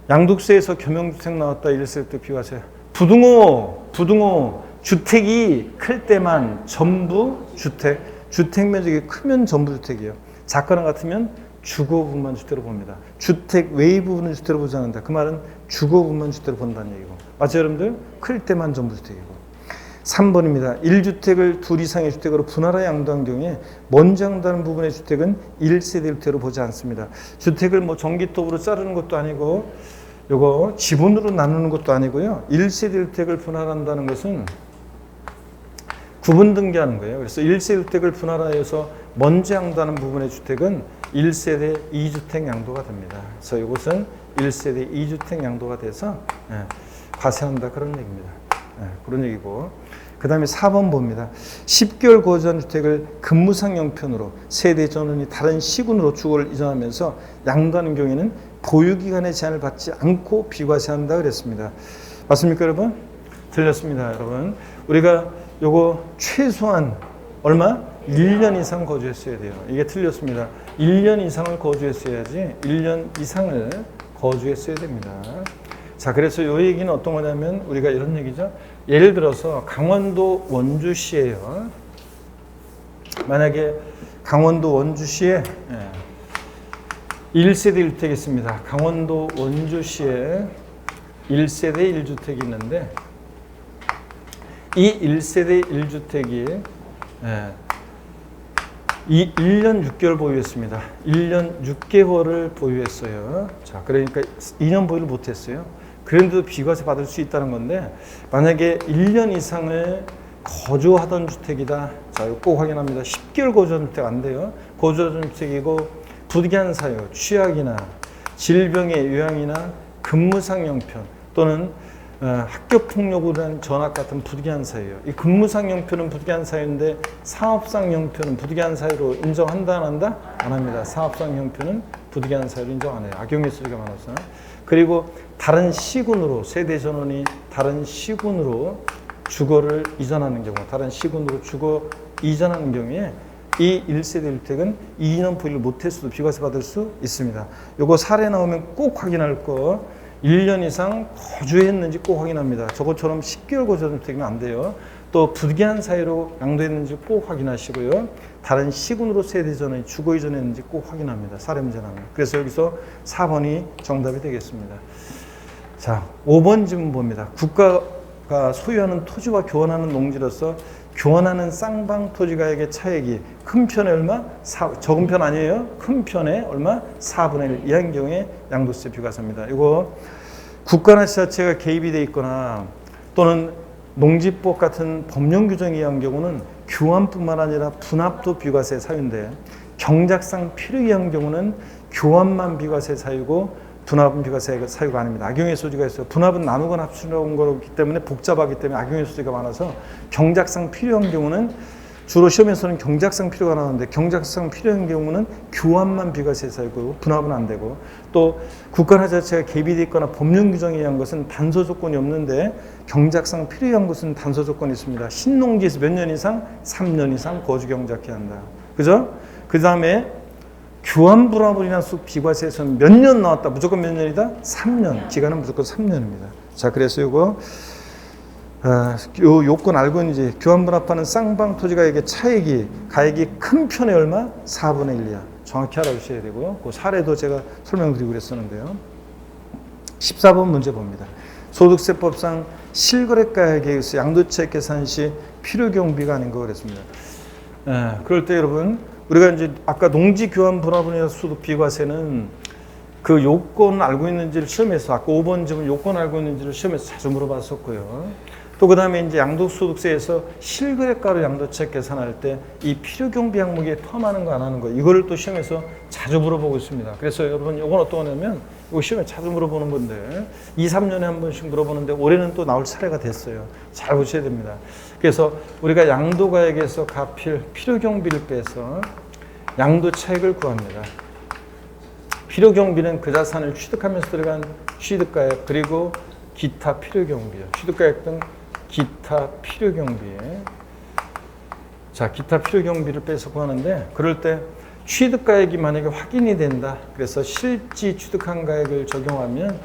양도세에서 겸용주택 나왔다. 1세대 비과세. 부등호 주택이 클 때만 전부 주택 면적이 크면 전부 주택이에요. 작거나 같으면 주거 부분만 주택으로 봅니다. 주택 외의 부분은 주택으로 보지 않는다. 그 말은 주거 부분만 주택으로 본다는 얘기고. 맞죠, 여러분들? 클 때만 전부 주택이고. 3번입니다. 1주택을 둘 이상의 주택으로 분할하여 양도한 경우에 먼저 양도하는 부분의 주택은 1세대 주택으로 보지 않습니다. 주택을 뭐 전기톱으로 자르는 것도 아니고 요거 지분으로 나누는 것도 아니고요. 1세대 주택을 분할한다는 것은 구분 등기하는 거예요. 그래서 1세대 주택을 분할하여서 먼저 양도하는 부분의 주택은 1세대 2주택 양도가 됩니다. 그래서 이것은 1세대 2주택 양도가 돼서 과세한다 그런 얘기입니다. 그런 얘기고. 그 다음에 4번 봅니다. 10개월 거주한 주택을 근무상 형편으로 세대 전원이 다른 시군으로 주거를 이전하면서 양도하는 경우에는 보유기간의 제한을 받지 않고 비과세한다 그랬습니다. 맞습니까, 여러분? 틀렸습니다, 여러분. 우리가 요거 최소한 얼마? 1년 이상 거주했어야 돼요. 이게 틀렸습니다. 1년 이상을 거주했어야지 1년 이상을 거주했어야 됩니다. 자, 그래서 요 얘기는 어떤 거냐면 우리가 이런 얘기죠. 예를 들어서 강원도 원주시예요. 만약에 강원도 원주시에 1세대 1주택이 있습니다. 강원도 원주시에 1세대 1주택이 있는데 이 1세대 1주택이 이 1년 6개월 보유했습니다. 1년 6개월을 보유했어요. 자, 그러니까 2년 보유를 못했어요. 그런데도 비과세 받을 수 있다는 건데 만약에 1년 이상을 거주하던 주택이다. 자, 이거 꼭 확인합니다. 10개월 거주하던 주택 안 돼요. 거주하던 주택이고 부득이한 사유, 취약이나 질병의 요양이나 근무상 형편 또는 학교 폭력으로 한 전학 같은 부득이한 사유예요. 이 근무상 형편은 부득이한 사유인데 사업상 형편은 부득이한 사유로 인정한다 안 한다? 안 합니다. 사업상 형편은 부득이한 사유로 인정 안 해요. 악용의 소리가 많아서. 그리고 다른 시군으로 세대 전원이 다른 시군으로 주거를 이전하는 경우, 다른 시군으로 주거 이전하는 경우에 이 1세대 1주택은 2년 보유를 못했어도 비과세 받을 수 있습니다. 요거 사례 나오면 꼭 확인할 거. 1년 이상 거주했는지 꼭 확인합니다. 저것처럼 10개월 거주한 주택이면 안 돼요. 또 부득이한 사유로 양도했는지 꼭 확인하시고요. 다른 시군으로 세대 전원이 주거 이전했는지 꼭 확인합니다. 사례 문제 나오면. 그래서 여기서 4번이 정답이 되겠습니다. 자, 5번 질문 봅니다. 국가가 소유하는 토지와 교환하는 농지로서 교환하는 쌍방 토지가액의 차액이 큰 편에 얼마? 적은 편 아니에요? 큰 편에 얼마? 4분의 1 이한 경우에 양도세 비과세입니다. 이거 국가나 지자체가 개입이 돼 있거나 또는 농지법 같은 법령 규정에 의한 경우는 교환뿐만 아니라 분합도 비과세 사유인데 경작상 필요에 의한 경우는 교환만 비과세 사유고 분합은 비과세 사유가 아닙니다. 악용의 소지가 있어요. 분합은 나누거나 합치는 거기 때문에 복잡하기 때문에 악용의 소지가 많아서 경작상 필요한 경우는 주로 시험에서는 경작상 필요가 나오는데 경작상 필요한 경우는 교환만 비과세 사유고 분합은 안 되고 또 국가나 자체가 개입이 돼 있거나 법령 규정에 의한 것은 단서 조건이 없는데 경작상 필요한 것은 단서 조건이 있습니다. 신농지에서 몇 년 이상? 3년 이상 거주 경작해야 한다. 그죠? 그 다음에 교환 분합으로 인한 비과세에서는 몇 년 나왔다. 무조건 몇 년이다? 3년. 기간은 무조건 3년입니다. 자, 그래서 이거 요 요건 알고 있는지 교환 분합하는 쌍방 토지가액의 차액이 가액이 큰 편에 얼마? 4분의 1이야. 정확히 알아주셔야 되고요. 그 사례도 제가 설명드리고 그랬었는데요. 14번 문제 봅니다. 소득세법상 실거래가액에 의해서 양도차익 계산 시 필요경비가 아닌 거 그랬습니다. 그럴 때 여러분 우리가 이제 아까 농지 교환 분합으로 인해서 소득 비과세는 그 요건을 알고 있는지를 시험에서 아까 5번 질문 요건을 알고 있는지를 시험에서 자주 물어봤었고요. 또 그다음에 이제 양도소득세에서 실거래가로 양도차익 계산할 때 이 필요경비 항목에 포함하는 거 안 하는 거 이거를 또 시험에서 자주 물어보고 있습니다. 그래서 여러분 요건 어떤 거냐면 이거 시험에 자주 물어보는 건데 2, 3년에 한 번씩 물어보는데 올해는 또 나올 차례가 됐어요. 잘 보셔야 됩니다. 그래서 우리가 양도가액에서 가필 필요경비를 빼서 양도차익을 구합니다. 필요경비는 그 자산을 취득하면서 들어간 취득가액 그리고 기타 필요경비요. 취득가액 등 기타 필요경비에 자 기타 필요경비를 빼서 구하는데 그럴 때 취득가액이 만약에 확인이 된다. 그래서 실지 취득한 가액을 적용하면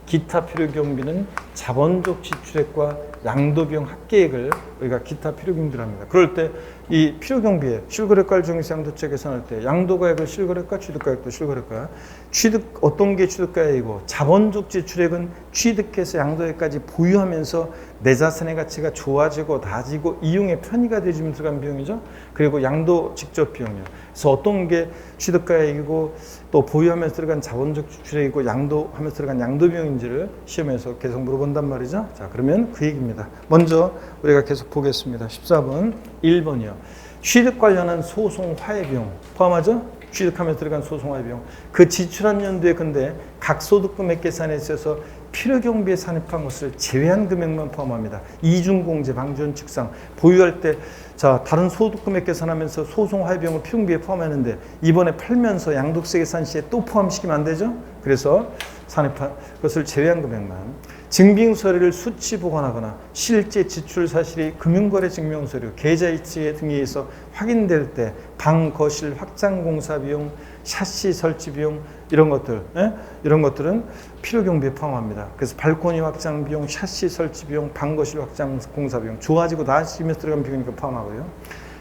기타 필요경비는 자본적 지출액과 양도비용 합계액을 우리가 기타 필요경비를 합니다. 그럴 때 이 필요경비에 실거래가를 정해서 양도차익 계산할 때 양도가액을 실거래가, 취득가액도 실거래가, 취득 어떤 게 취득가액이고 자본적 지출액은 취득해서 양도액까지 보유하면서 내 자산의 가치가 좋아지고 낮아지고 이용의 편의가 되지면 들어간 비용이죠. 그리고 양도 직접 비용이요. 그래서 어떤 게 취득가액이고 또 보유하면서 들어간 자본적 지출액이고 양도하면서 들어간 양도 비용인지를 시험에서 계속 물어본단 말이죠. 자, 그러면 그 얘기입니다. 먼저 우리가 계속 보겠습니다. 14번 1번이요. 취득 관련한 소송 화해 비용 포함하죠? 취득하면서 들어간 소송 화해 비용. 그 지출한 연도에 근데 각 소득 금액 계산에 있어서 필요경비에 산입한 것을 제외한 금액만 포함합니다. 이중공제, 방지원 측상 보유할 때 자 다른 소득 금액 계산하면서 소송 화해 비용을 필요경비에 포함했는데 이번에 팔면서 양도세 계산 시에 또 포함시키면 안 되죠? 그래서 산입한 것을 제외한 금액만 증빙서류를 수치 보관하거나 실제 지출 사실이 금융거래 증명서류, 계좌이체 등에 의해서 확인될 때 방, 거실, 확장 공사 비용, 샤시 설치 비용 이런 것들, 이런 것들은 필요 경비에 포함합니다. 그래서 발코니 확장 비용, 샤시 설치 비용, 방, 거실 확장 공사 비용, 좋아지고 나아지면서 들어간 비용이니까 포함하고요.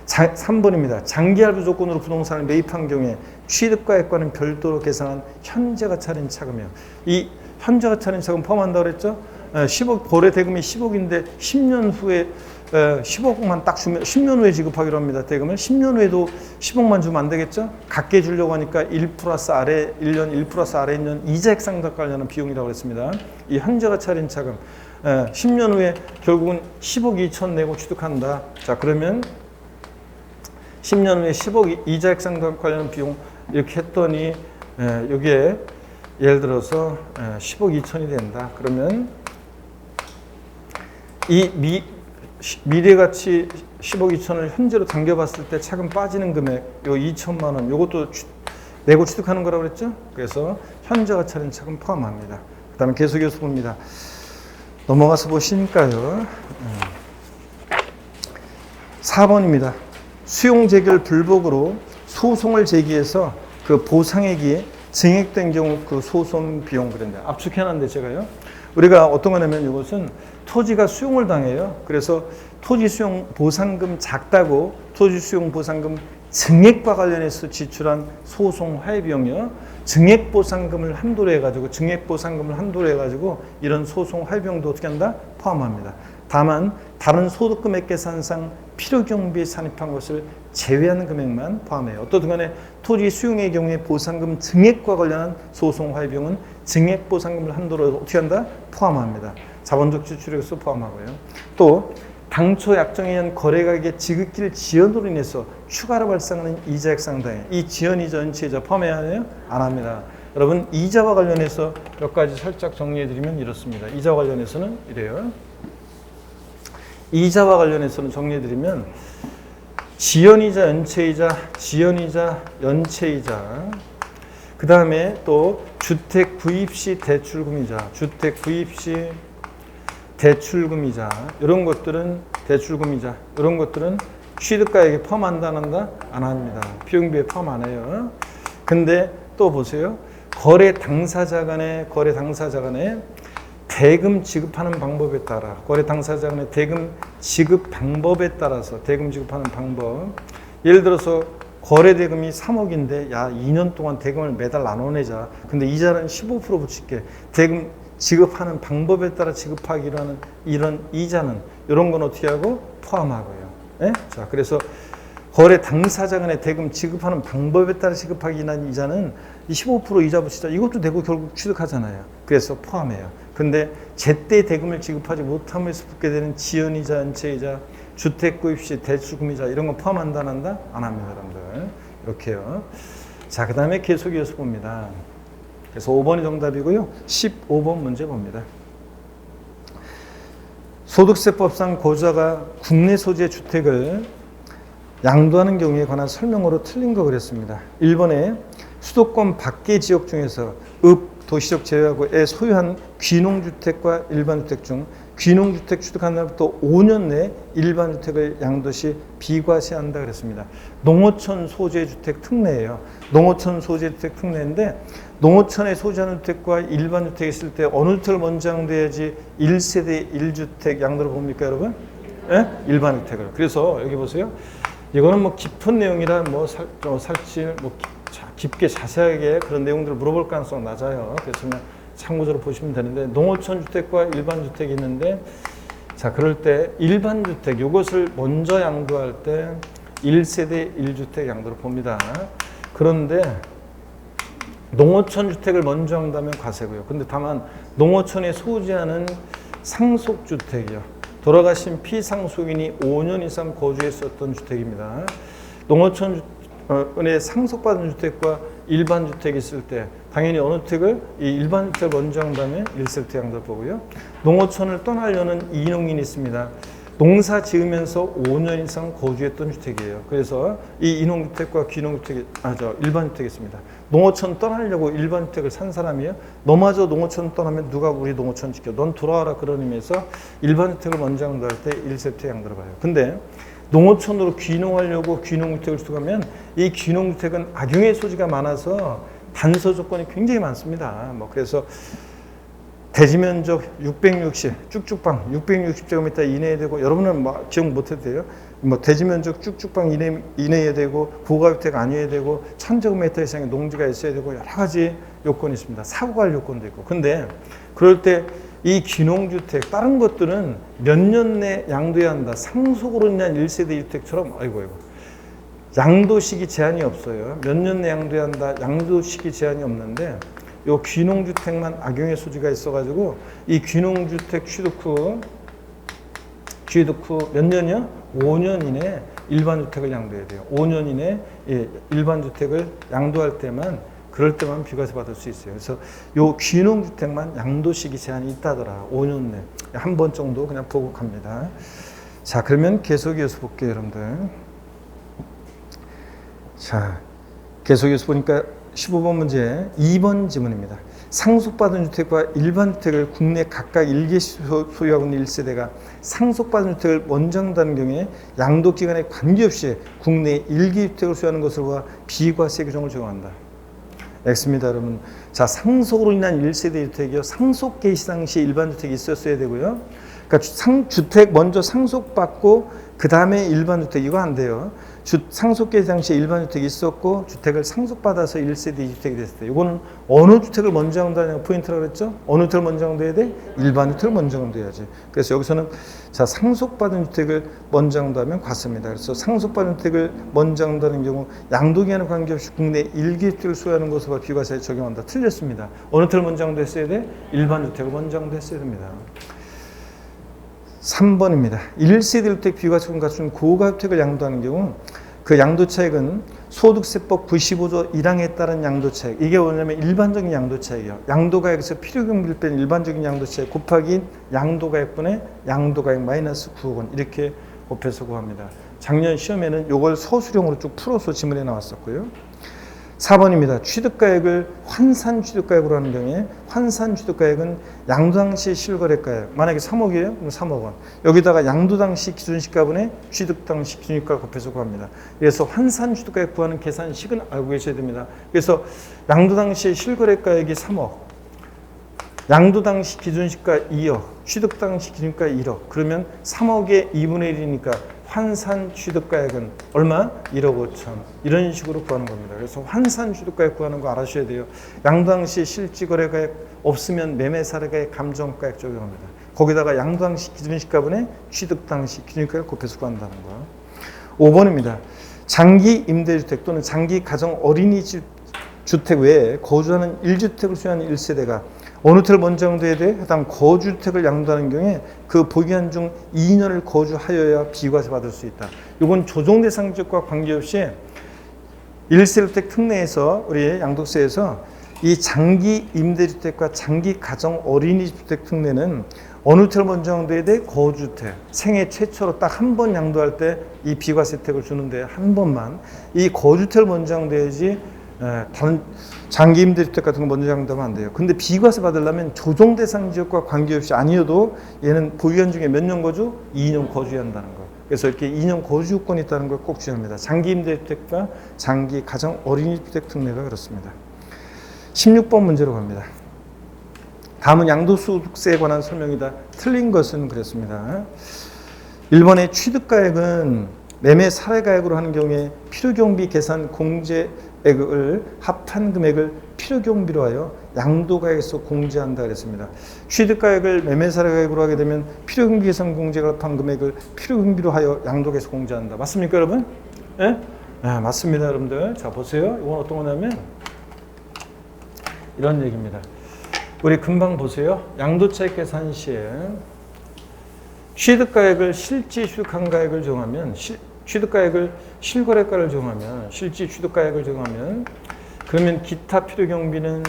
3번입니다. 장기 할부 조건으로 부동산을 매입한 경우에 취득가액과는 별도로 계산한 현재가 차린 차금이요. 이 현재가 차린 차금 포함한다고 그랬죠? 10억, 거래 대금이 10억인데 10년 후에 10억만 딱 주면 10년 후에 지급하기로 합니다. 대금을 10년 후에도 10억만 주면 안 되겠죠? 갖게 주려고 하니까 1 플러스 아래 1년, 1 플러스 아래 1년 이자액 상각 관련한 비용이라고 했습니다. 이 현재가 차린 차금 10년 후에 결국은 10억 2천 내고 취득한다. 자, 그러면 10년 후에 10억 이자액 상각 관련 비용 이렇게 했더니 여기에 예를 들어서 10억 2천이 된다. 그러면 이 미래가치 10억 2천을 현재로 당겨봤을 때 차금 빠지는 금액 요 2천만 원 요것도 내고 취득하는 거라고 그랬죠? 그래서 현재가 차린 차금 포함합니다. 그 다음에 계속해서 봅니다. 넘어가서 보시니까요. 4번입니다. 수용 재결 불복으로 소송을 제기해서 그 보상액이 증액된 경우 그 소송 비용 그런데 압축해놨는데 제가요. 우리가 어떤 거냐면 이것은 토지가 수용을 당해요. 그래서 토지 수용 보상금 작다고 토지 수용 보상금 증액과 관련해서 지출한 소송 화해 비용이요. 증액 보상금을 한도로 해가지고 이런 소송 화해 비용도 어떻게 한다? 포함합니다. 다만 다른 소득 금액 계산상 필요 경비에 산입한 것을 제외하는 금액만 포함해요. 어떻든 간에 토지 수용의 경우에 보상금 증액과 관련한 소송 화해 비용은 증액 보상금을 한도로 어떻게 한다? 포함합니다. 자본적 지출액에서 포함하고요. 또 당초 약정에 의한 거래가격의 지급길 지연으로 인해서 추가로 발생하는 이자액 상당에 이 지연이자 연체이자 포함해야 하나요? 안 합니다. 여러분 이자와 관련해서 몇 가지 살짝 정리해드리면 이렇습니다. 이자와 관련해서는 이래요. 이자와 관련해서는 정리해드리면 지연이자, 연체이자, 그 다음에 또 주택 구입 시 대출금이자, 이런 것들은 대출금이자, 이런 것들은 취득가액에 포함한다, 안 한다? 안 합니다. 비용비에 포함 안 해요. 근데 또 보세요. 거래 당사자 간에 대금 지급하는 방법에 따라 거래 당사자 간의 대금 지급 방법에 따라서 대금 지급하는 방법 예를 들어서 거래 대금이 3억인데 야 2년 동안 대금을 매달 나눠내자 근데 이자는 15% 붙일게 대금 지급하는 방법에 따라 지급하기로 하는 이런 이자는 이런 건 어떻게 하고 포함하고요. 네? 자 그래서 거래 당사자 간의 대금 지급하는 방법에 따라 지급하기 위한 이자는 15% 이자 붙이자 이것도 내고 결국 취득하잖아요. 그래서 포함해요. 근데 제때 대금을 지급하지 못함에서 붙게 되는 지연이자, 연체이자, 주택구입 시 대출금이자 이런 거 포함한다 안 한다? 안 합니다. 여러분들. 이렇게요. 자, 그 다음에 계속 이어서 봅니다. 그래서 5번이 정답이고요. 15번 문제 봅니다. 소득세법상 고자가 국내 소재 주택을 양도하는 경우에 관한 설명으로 틀린 거 그랬습니다. 1번에 수도권 밖의 지역 중에서 도시적 제외하고에 소유한 귀농주택과 일반주택 중 귀농주택 취득한 날부터 5년 내에 일반주택을 양도시 비과세한다 그랬습니다. 농어촌 소재주택 특례예요. 농어촌 소재주택 특례인데 농어촌에 소재하는 주택과 일반주택이 있을 때 어느 주택을 먼저 양도해야지 1세대 1주택 양도를 봅니까 여러분? 예? 일반주택을. 그래서 여기 보세요. 이거는 뭐 깊은 내용이라 뭐 살질 뭐 깊게 자세하게 그런 내용들을 물어볼 가능성 낮아요. 그래서 그냥 참고적으로 보시면 되는데 농어촌 주택과 일반 주택이 있는데 자 그럴 때 일반 주택 이것을 먼저 양도할 때 1세대 1주택 양도를 봅니다. 그런데 농어촌 주택을 먼저 한다면 과세고요. 근데 다만 농어촌에 소지하는 상속주택이요. 돌아가신 피상속인이 5년 이상 거주했었던 주택입니다. 농어촌 은에 상속받은 주택과 일반 주택이 있을 때 당연히 어느 주택을 이 일반 주택을 먼저 한 다음에 1세대 양도를 보고요. 농어촌을 떠나려는 이농인이 있습니다. 농사 지으면서 5년 이상 거주했던 주택이에요. 그래서 이 인용주택과 귀농주택이, 일반주택이 있습니다. 농어촌 떠나려고 일반주택을 산 사람이에요. 너마저 농어촌 떠나면 누가 우리 농어촌 지켜? 넌 돌아와라. 그런 의미에서 일반주택을 먼저 양도할 때 1세부터 양도를 봐요. 근데 농어촌으로 귀농하려고 귀농주택을 수거하면 이 귀농주택은 악용의 소지가 많아서 단서 조건이 굉장히 많습니다. 그래서 대지 면적 660, 쭉쭉방 660제곱미터 이내에 되고, 여러분은 기억 못해도 돼요. 대지 면적 쭉쭉방 이내에 되고, 고가주택 아니어야 되고, 1000제곱미터 이상의 농지가 있어야 되고, 여러 가지 요건이 있습니다. 사고 갈 요건도 있고. 근데 그럴 때 이 귀농주택, 다른 것들은 몇 년 내 양도해야 한다. 상속으로 인한 1세대 1주택처럼, 아이고. 양도시기 제한이 없어요. 몇 년 내 양도해야 한다. 양도시기 제한이 없는데, 요 귀농주택만 악용의 소지가 있어가지고, 이 귀농주택 취득 후 몇 년이요? 5년 이내 일반주택을 양도해야 돼요. 5년 이내 일반주택을 양도할 때만, 그럴 때만 비과세 받을 수 있어요. 그래서 요 귀농주택만 양도시기 제한이 있다더라. 5년 내. 한 번 정도 그냥 보고 갑니다. 자, 그러면 계속 이어서 볼게요, 여러분들. 자, 계속해서 보니까 15번 문제 2번 지문입니다. 상속받은 주택과 일반 주택을 국내 각각 일개 소유하고 있는 1세대가 상속받은 주택을 먼저 한다는 경우에 양도기간에 관계없이 국내 일개 주택을 소유하는 것을 봐 비과세 규정을 적용한다. X입니다, 여러분. 자, 상속으로 인한 1세대 주택이요. 상속 개시 당시 일반 주택이 있었어야 되고요. 그러니까 주택 먼저 상속받고 그 다음에 일반 주택, 이거 안 돼요. 상속 개시 당시에 일반 주택이 있었고 주택을 상속받아서 1세대 2주택이 됐을 때, 이거는 어느 주택을 먼저 한다는 포인트라고 그랬죠? 어느 주택을 먼저 한다해야 돼? 일반 주택을 먼저 한다해야지. 그래서 여기서는 자, 상속받은 주택을 먼저 한다면 과세입니다. 그래서 상속받은 주택을 먼저 한다는 경우 양도기한에 관계없이 국내 일개 주택을 소유하는 것으로 비과세에 적용한다. 틀렸습니다. 어느 주택을 먼저 한다했어야 돼? 일반 주택을 먼저 한다했어야 됩니다. 3번입니다. 1세대 주택 비과세금 갖춘 고가주택을 양도하는 경우 그 양도차익은 소득세법 95조 1항에 따른 양도차익, 이게 뭐냐면 일반적인 양도차익이에요. 양도가액에서 필요경비를 뺀 일반적인 양도차익 곱하기 양도가액분의 양도가액 마이너스 9억 원, 이렇게 곱해서 구합니다. 작년 시험에는 이걸 서술형으로 쭉 풀어서 지문에 나왔었고요. 4번입니다. 취득가액을 환산취득가액으로 하는 경우에 환산취득가액은 양도당시 실거래가액, 만약에 3억이에요? 그럼 3억 원. 여기다가 양도당시 기준시가분의 취득당시 기준시가 곱해서 구합니다. 그래서 환산취득가액 구하는 계산식은 알고 계셔야 됩니다. 그래서 양도당시 실거래가액이 3억, 양도당시 기준시가 2억, 취득당시 기준시가 1억. 그러면 3억의 2분의 1이니까 환산 취득가액은 얼마? 1억 5천. 이런 식으로 구하는 겁니다. 그래서 환산 취득가액 구하는 거 알아셔야 돼요. 양도당시 실지거래가액 없으면 매매사례가액 감정가액 적용합니다. 거기다가 양도당시 기준시가분의 취득당시 기준가액 곱해서 구한다는 거. 5번입니다. 장기 임대주택 또는 장기 가정 어린이집 주택 외에 거주하는 1주택을 소유하는 1세대가 어느 주택을 먼저 양도해야 돼? 해당 거주주택을 양도하는 경우에 그 보유한 중 2년을 거주하여야 비과세 받을 수 있다. 이건 조정대상지역과 관계없이 1세대주택 특례에서 우리 양도세에서 이 장기 임대주택과 장기 가정 어린이주택 특례는 어느 주택을 먼저 양도해야 돼? 거주주택. 생애 최초로 딱 한 번 양도할 때 이 비과세 혜택을 주는데 한 번만. 이 거주주택을 먼저 양도해야지 장기 임대주택 같은 거 먼저 양도하면 안 돼요. 근데 비과세 받으려면 조정 대상 지역과 관계없이 아니어도 얘는 보유한 중에 몇 년 거주? 2년 거주해야 한다는 거. 그래서 이렇게 2년 거주 요건이 있다는 걸 꼭 주의합니다. 장기 임대주택과 장기 가정 어린이주택 특례가 그렇습니다. 16번 문제로 갑니다. 다음은 양도소득세에 관한 설명이다. 틀린 것은 그랬습니다. 1번의 취득가액은 매매 사례가액으로 하는 경우에 필요경비 계산 공제액을 합한 금액을 필요경비로 하여 양도가액에서 공제한다 그랬습니다. 취득가액을 매매 사례가액으로 하게 되면 필요경비 계산 공제액을 합한 금액을 필요경비로 하여 양도가액에서 공제한다. 맞습니까, 여러분? 예? 네, 맞습니다, 여러분들. 자, 보세요. 이건 어떤 거냐면 이런 얘기입니다. 우리 금방 보세요. 양도차익 계산 시에 취득가액을 실지 취득한 가액을 정하면 취득가액을 실거래가를 정하면 실지 취득가액을 정하면 그러면 기타 필요경비는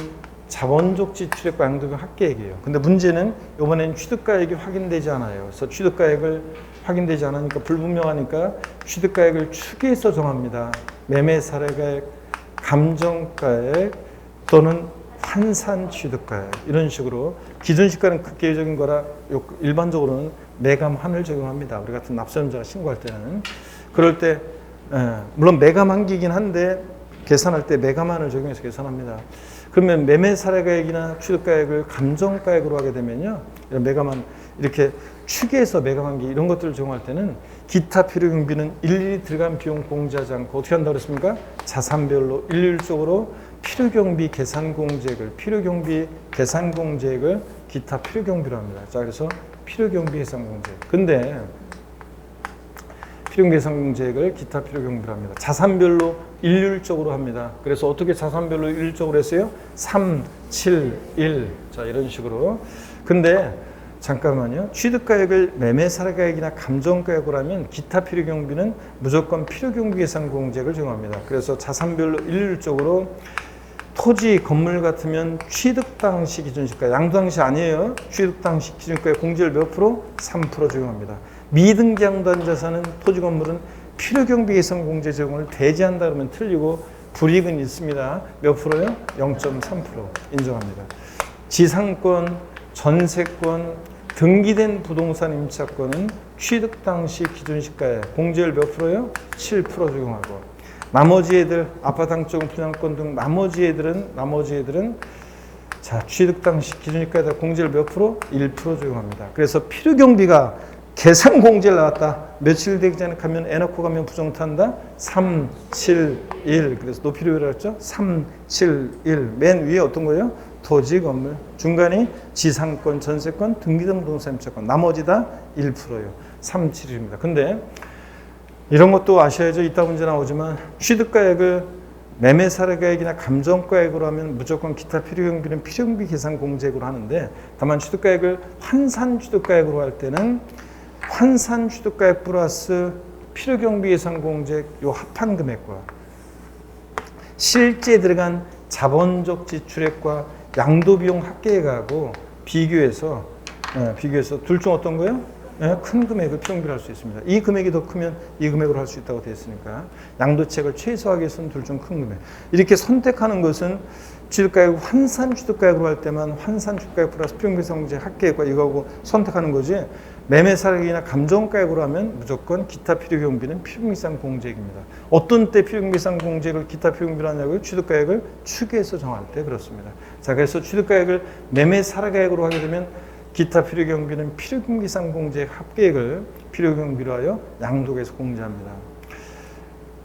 자본적 지출액과 양도금 합계액이에요. 근데 문제는 이번엔 취득가액이 확인되지 않아요. 그래서 취득가액을 확인되지 않으니까 불분명하니까 취득가액을 추계해서 정합니다. 매매 사례가액, 감정가액 또는 환산 취득가액 이런 식으로 기준시가는 극계적인 거라 일반적으로는 매감한을 적용합니다. 우리 같은 납세자가 신고할 때는 그럴 때 물론 매감한기이긴 한데 계산할 때 매감한을 적용해서 계산합니다. 그러면 매매 사례가액이나 취득가액을 감정가액으로 하게 되면요, 이런 매감한 이렇게 추계해서 매감한기 이런 것들을 적용할 때는 기타 필요경비는 일일이 들어간 비용 공제하지 않고 어떻게 한다고 그랬습니까? 자산별로 일률적으로 필요경비 계산공제액을 기타 필요경비로 합니다. 자, 그래서 필요경비 계산공제액. 근데 필요경비 계산공제액을 기타 필요경비로 합니다. 자산별로 일률적으로 합니다. 그래서 어떻게 자산별로 일률적으로 했어요? 3, 7, 1. 자, 이런 식으로. 근데 잠깐만요. 취득가액을 매매 사례가액이나 감정가액으로 하면 기타 필요경비는 무조건 필요경비 계산공제액을 적용합니다. 그래서 자산별로 일률적으로 토지, 건물 같으면 취득 당시 기준시가, 양도 당시 아니에요. 취득 당시 기준가의 공제율 몇 프로? 3% 적용합니다. 미등기 양도한 자산은 토지, 건물은 필요경비 계산 공제 적용을 대지한다 그러면 틀리고 불이익은 있습니다. 몇 프로요? 0.3% 인정합니다. 지상권, 전세권, 등기된 부동산 임차권은 취득 당시 기준시가에 공제율 몇 프로요? 7% 적용하고 나머지 애들 아파트 한쪽 분양권 등 나머지 애들은 자, 취득 당시 기준시가에다 공제율 몇 프로? 1% 적용합니다. 그래서 필요경비가 계산 공제를 나왔다. 며칠 되기 전에 가면 애 넣고 가면 부정탄다. 3, 7, 1. 그래서 높이를 했죠. 3, 7, 1. 맨 위에 어떤 거예요? 토지, 건물. 중간이 지상권, 전세권, 등기된 부동산 임차권. 나머지 다 1%예요. 3, 7입니다. 근데 이런 것도 아셔야죠. 이따 문제 나오지만 취득가액을 매매 사례가액이나 감정가액으로 하면 무조건 기타 필요경비는 필요경비 계산 공제액으로 하는데 다만 취득가액을 환산 취득가액으로 할 때는 환산 취득가액 플러스 필요경비 계산 공제액 요 합한 금액과 실제 들어간 자본적 지출액과 양도비용 합계액하고 비교해서 둘 중 어떤 거예요? 큰 금액을 필요경비로 할 수 있습니다. 이 금액이 더 크면 이 금액으로 할 수 있다고 되어 있으니까 양도책을 최소화하기 위해서는 둘 중 큰 금액. 이렇게 선택하는 것은 취득가액 환산 취득가액으로 할 때만 환산 취득가액 플러스 필요경비 계산 공제 합계액과 이거하고 선택하는 거지 매매 사례이나 감정가액으로 하면 무조건 기타 필요경비는 필요경비 계산 공제액입니다. 어떤 때 필요경비 계산 공제액을 기타 필요경비로 하냐고요? 취득가액을 추계해서 정할 때 그렇습니다. 자, 그래서 취득가액을 매매 사례가액으로 하게 되면 기타 필요경비는 필요경비 계산 공제액 합계액을 필요경비로 하여 양도에서 공제합니다.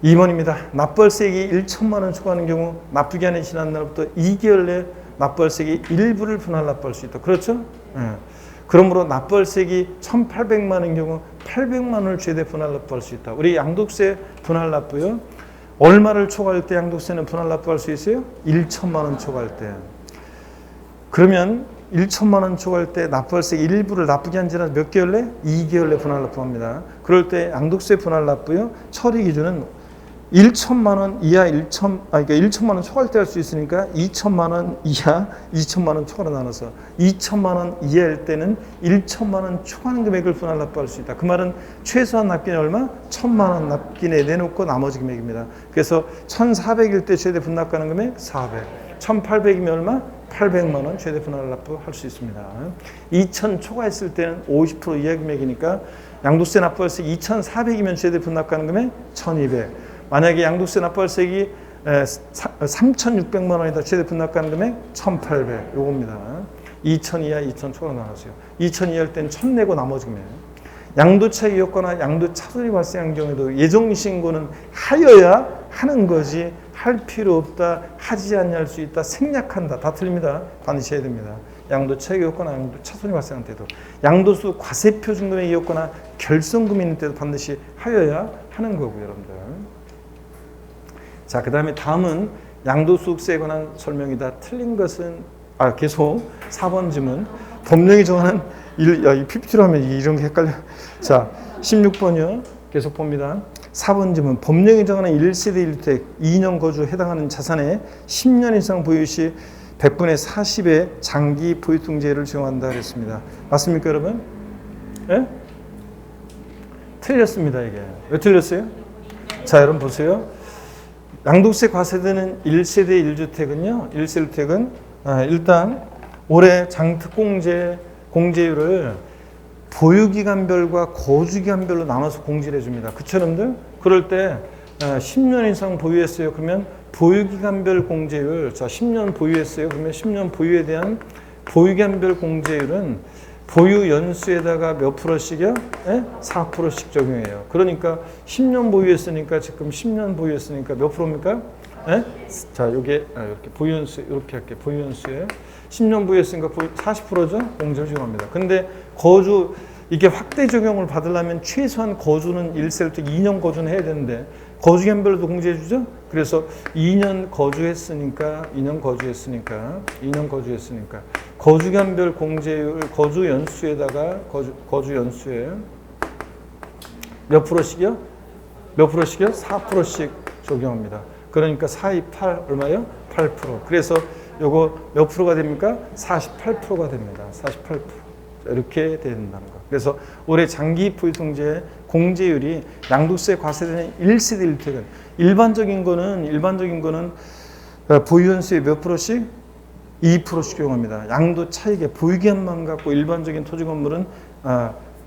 2번입니다. 납부할세액이 1천만 원 초과하는 경우 납부기한이 지난 날부터 2개월 내에 납부할세액의 일부를 분할 납부할 수 있다. 그렇죠? 그러므로 납부할세액이 1,800만 원인 경우 800만 원을 최대 분할 납부할 수 있다. 우리 양도세 분할 납부요. 얼마를 초과할 때 양도세는 분할 납부할 수 있어요? 1천만 원 초과할 때. 그러면 1천만 원 초과할 때 납부할세 일부를 납부기한 지나서 몇 개월 내? 2개월 내 분할 납부합니다. 그럴 때 양도세 분할 납부요. 처리 기준은 1천만 원 이하 그러니까 1천만 원 초과할 때 할 수 있으니까 2천만 원 이하, 2천만 원 초과로 나눠서 2천만 원 이하일 때는 1천만 원 초과하는 금액을 분할 납부할 수 있다. 그 말은 최소한 납기는 얼마? 1천만 원 납기내 내놓고 나머지 금액입니다. 그래서 1,400일 때 최대 분납 가능 금액 400. 1,800이면 얼마? 800만 원 최대 분할 납부할 수 있습니다. 2,000 초과했을 때는 50% 이하 금액이니까 양도세 납부할세 2,400이면 최대 분납 가능 금액 1,200. 만약에 양도세 납부할세액이 3,600만 원이다. 최대 분납 가능 금액 1,800. 요겁니다. 2,000 이하, 2,000 초과 나누세요. 2,000 이하일 때는 1,000 내고 나머지 금액. 양도차익이었거나 양도차손이 발생한 경우에도 예정신고는 하여야 하는 거지 할 필요 없다, 하지 않냐 할 수 있다, 생략한다. 다 틀립니다. 반드시 해야 됩니다. 양도차익이었거나 양도차손이 발생한 때도 양도수 과세표준금액이었거나 결손금이 있는 때도 반드시 하여야 하는 거고요. 여러분들. 자, 그 다음에 다음은 양도소득세에 관한 설명이다. 틀린 것은 계속 4번 질문. 법령이 정하는 이 PPT로 하면 이런 게 헷갈려. 자, 16번이요. 계속 봅니다. 4번 질문. 법령이 정하는 1세대 1주택 2년 거주 해당하는 자산에 10년 이상 보유 시 100분의 40의 장기 보유등재를 적용한다 그랬습니다. 맞습니까, 여러분? 예? 틀렸습니다. 이게 왜 틀렸어요? 자, 여러분 보세요. 양도세 과세되는 1세대 1주택은요. 1세대주택은 일단 올해 장특공제 공제율을 보유기간별과 거주기간별로 나눠서 공제를 해줍니다. 그쵸, 여러분들? 그럴 때 10년 이상 보유했어요. 그러면 보유기간별 공제율, 자 10년 보유했어요. 그러면 10년 보유에 대한 보유기간별 공제율은 보유 연수에다가 몇 프로씩이요? 4%씩 적용해요. 그러니까 10년 보유했으니까 지금 10년 보유했으니까 몇 프로입니까? 자, 요게 이렇게 보유 연수 이렇게 할게요. 보유 연수에 10년 보유했으니까 40%죠? 공제를 적용합니다. 근데 거주 이게 확대 적용을 받으려면 최소한 거주는 1세부터 2년 거주는 해야 되는데 거주기간별로도 공제해 주죠. 그래서 2년 거주했으니까 거주기간별 공제율 거주 연수에다가 거주 연수에 몇 프로씩이요? 몇 프로씩이요? 4%씩 적용합니다. 그러니까 4, 2, 8 얼마요? 8%. 그래서 요거 몇 프로가 됩니까? 48%가 됩니다. 48%. 이렇게 된다는 거. 그래서 올해 장기 보유통제 공제율이 양도세 과세되는 1세대 1주택은 일반적인 거는 보유연수의 몇 프로씩? 2%씩 적용합니다. 양도 차익의 보유기간만 갖고 일반적인 토지 건물은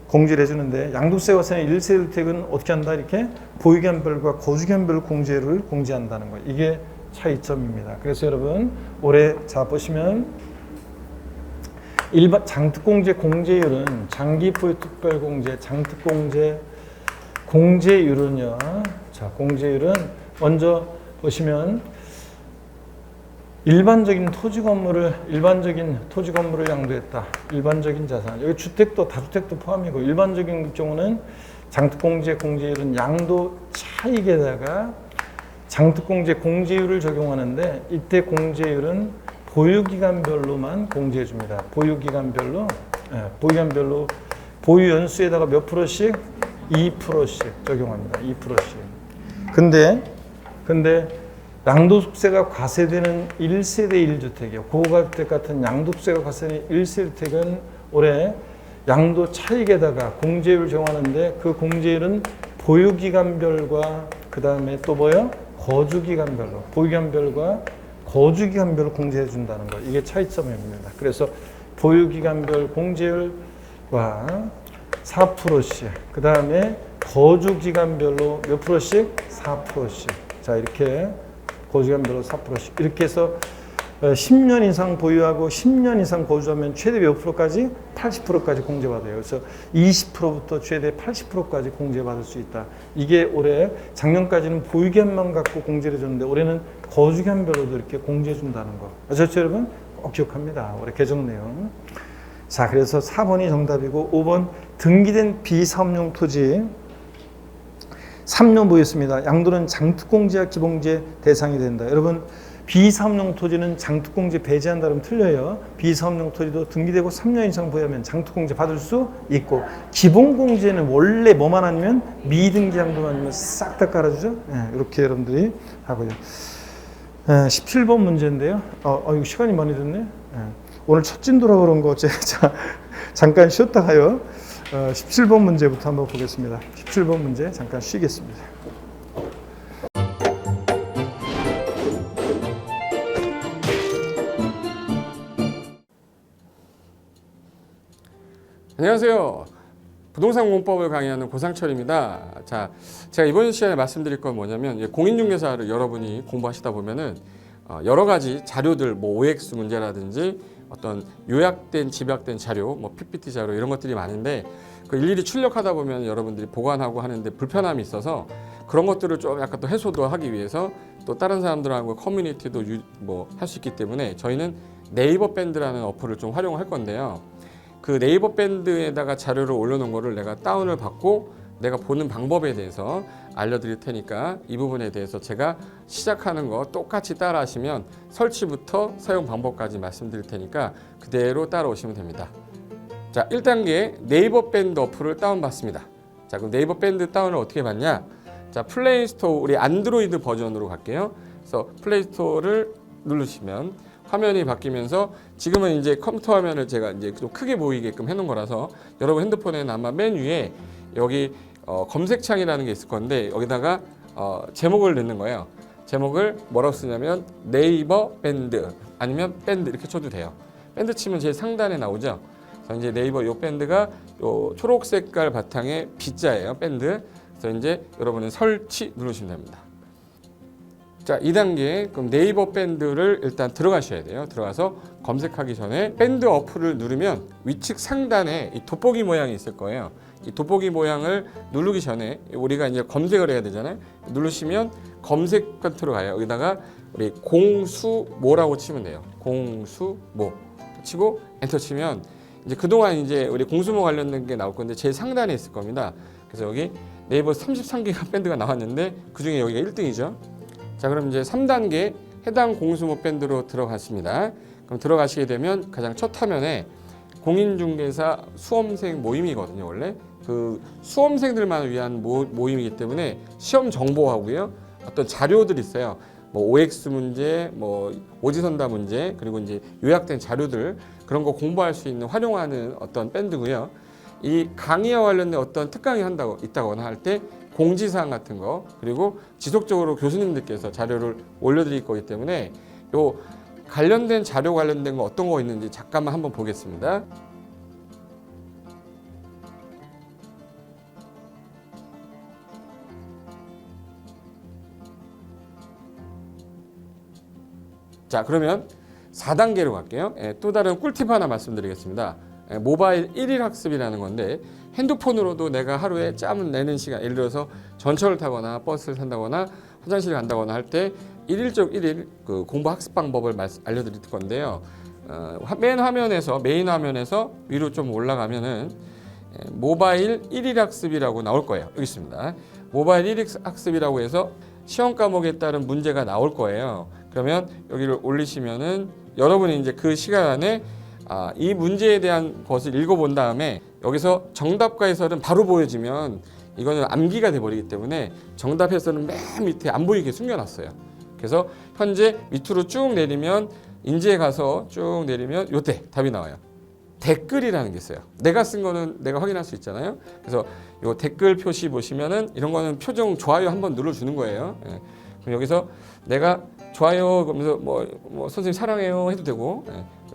공제를 해주는데 양도세 과세는 1세대 1주택은 어떻게 한다? 이렇게 보유기간별과 거주기간별 공제를 공제한다는 거. 이게 차이점입니다. 그래서 여러분 올해 자 보시면 일반 장특공제 공제율은 장기 보유 특별공제 장특공제 공제율은요. 자, 공제율은 먼저 보시면 일반적인 토지 건물을 양도했다. 일반적인 자산. 여기 주택도 다주택도 포함이고 일반적인 경우는 장특공제 공제율은 양도 차익에다가 장특공제 공제율을 적용하는데 이때 공제율은 보유기간별로만 공제해 줍니다. 보유기간별로 보유 연수에다가 몇 프로씩? 2%씩 적용합니다. 2%씩. 근데 양도세가 과세되는 1세대 1주택이요. 고가주택 같은 양도세가 과세되는 1세대 1주택은 올해 양도 차익에다가 공제율 정하는데 그 공제율은 보유기간별과 그 다음에 또 뭐요? 거주기간별로 보유기간별과 거주기간별로 공제해 준다는 거. 이게 차이점입니다. 그래서 보유기간별 공제율과 4%씩 그 다음에 거주기간별로 몇 프로씩? 4%씩. 자, 이렇게 거주기간별로 4%씩 이렇게 해서 10년 이상 보유하고 10년 이상 거주하면 최대 몇 프로까지? 80%까지 공제받아요. 그래서 20%부터 최대 80%까지 공제받을 수 있다. 이게 올해 작년까지는 보유기간만 갖고 공제를 해줬는데 올해는 거주기간별로도 이렇게 공제해 준다는 거. 아셨죠, 여러분? 꼭 기억합니다. 올해 개정 내용. 자, 그래서 4번이 정답이고 5번 등기된 비사업용 토지 3년 보유했습니다. 양도는 장특공제와 기본공제 대상이 된다. 여러분 비사업용 토지는 장특공제 배제한다 그러면 틀려요. 비사업용 토지도 등기되고 3년 이상 보유하면 장특공제 받을 수 있고 기본공제는 원래 뭐만 아니면 미등기양도만 아니면 싹 다 깔아주죠. 이렇게 여러분들이 하고요. 17번 문제인데요. 이거 시간이 많이 됐네. 오늘 첫 진도라 그런 거 제가 잠깐 쉬었다가요. 17번 문제부터 한번 보겠습니다. 17번 문제 잠깐 쉬겠습니다. 안녕하세요. 부동산 공법을 강의하는 고상철입니다. 자, 제가 이번 시간에 말씀드릴 건 뭐냐면 공인중개사를 여러분이 공부하시다 보면은 여러 가지 자료들, 뭐 OX 문제라든지 어떤 요약된 집약된 자료, 뭐 PPT 자료 이런 것들이 많은데 그 일일이 출력하다 보면 여러분들이 보관하고 하는데 불편함이 있어서 그런 것들을 좀 약간 또 해소도 하기 위해서 또 다른 사람들하고 커뮤니티도 뭐 할 수 있기 때문에 저희는 네이버 밴드라는 어플을 좀 활용할 건데요. 그 네이버 밴드에다가 자료를 올려놓은 거를 내가 다운을 받고 내가 보는 방법에 대해서 알려드릴 테니까 이 부분에 대해서 제가 시작하는 거 똑같이 따라 하시면 설치부터 사용 방법까지 말씀드릴 테니까 그대로 따라오시면 됩니다. 자, 1단계 네이버 밴드 어플을 다운받습니다. 자, 그럼 네이버 밴드 다운을 어떻게 받냐? 자, 플레이스토어 우리 안드로이드 버전으로 갈게요. 그래서 플레이스토어를 누르시면 화면이 바뀌면서 지금은 이제 컴퓨터 화면을 제가 이제 좀 크게 보이게끔 해놓은 거라서 여러분 핸드폰에는 아마 맨 위에 여기 검색창이라는 게 있을 건데 여기다가 제목을 넣는 거예요. 제목을 뭐라고 쓰냐면 네이버 밴드 아니면 밴드 이렇게 쳐도 돼요. 밴드 치면 제일 상단에 나오죠. 그래서 이제 네이버 요 밴드가 요 초록 색깔 바탕에 B자예요. 밴드. 그래서 이제 여러분은 설치 누르시면 됩니다. 자, 2단계 그럼 네이버 밴드를 일단 들어가셔야 돼요. 들어가서 검색하기 전에 밴드 어플을 누르면 위측 상단에 이 돋보기 모양이 있을 거예요. 이 돋보기 모양을 누르기 전에 우리가 이제 검색을 해야 되잖아요. 누르시면 검색 컨트롤 가요. 여기다가 우리 공수모라고 치면 돼요. 공수모 치고 엔터 치면 이제 그동안 이제 우리 공수모 관련된 게 나올 건데 제일 상단에 있을 겁니다. 그래서 여기 네이버 33개가 밴드가 나왔는데 그중에 여기가 1등이죠. 자, 그럼 이제 3단계 해당 공수모 밴드로 들어갔습니다. 그럼 들어가시게 되면 가장 첫 화면에 공인중개사 수험생 모임이거든요. 원래 그 수험생들만 위한 모임이기 때문에 시험 정보하고요. 어떤 자료들이 있어요. 뭐 OX 문제, 뭐 오지선다 문제, 그리고 이제 요약된 자료들 그런 거 공부할 수 있는 활용하는 어떤 밴드고요. 이 강의와 관련된 어떤 특강이 있다거나 할 때 공지사항 같은 거 그리고 지속적으로 교수님들께서 자료를 올려드릴 거기 때문에 요 관련된 자료 관련된 거 어떤 거 있는지 잠깐만 한번 보겠습니다. 자, 그러면 4단계로 갈게요. 또 다른 꿀팁 하나 말씀드리겠습니다. 모바일 1일 학습이라는 건데 핸드폰으로도 내가 하루에 짬을 내는 시간, 예를 들어서 전철을 타거나 버스를 탄다거나 화장실을 간다거나 할 때 1일 그 공부 학습 방법을 알려드릴 건데요. 메인 화면에서 위로 좀 올라가면은 모바일 1일 학습이라고 나올 거예요. 여기 있습니다. 모바일 1일 학습이라고 해서 시험 과목에 따른 문제가 나올 거예요. 그러면 여기를 올리시면은 여러분이 이제 그 시간 안에 이 문제에 대한 것을 읽어본 다음에 여기서 정답과 해설은 바로 보여지면 이거는 암기가 돼버리기 때문에 정답 해설은 맨 밑에 안 보이게 숨겨놨어요. 그래서 현재 밑으로 쭉 내리면 인지에 가서 쭉 내리면 요때 답이 나와요. 댓글이라는 게 있어요. 내가 쓴 거는 내가 확인할 수 있잖아요. 그래서 요 댓글 표시 보시면은 이런 거는 표정 좋아요 한번 눌러주는 거예요. 예. 그럼 여기서 내가 좋아요 그러면서 뭐 선생님 사랑해요 해도 되고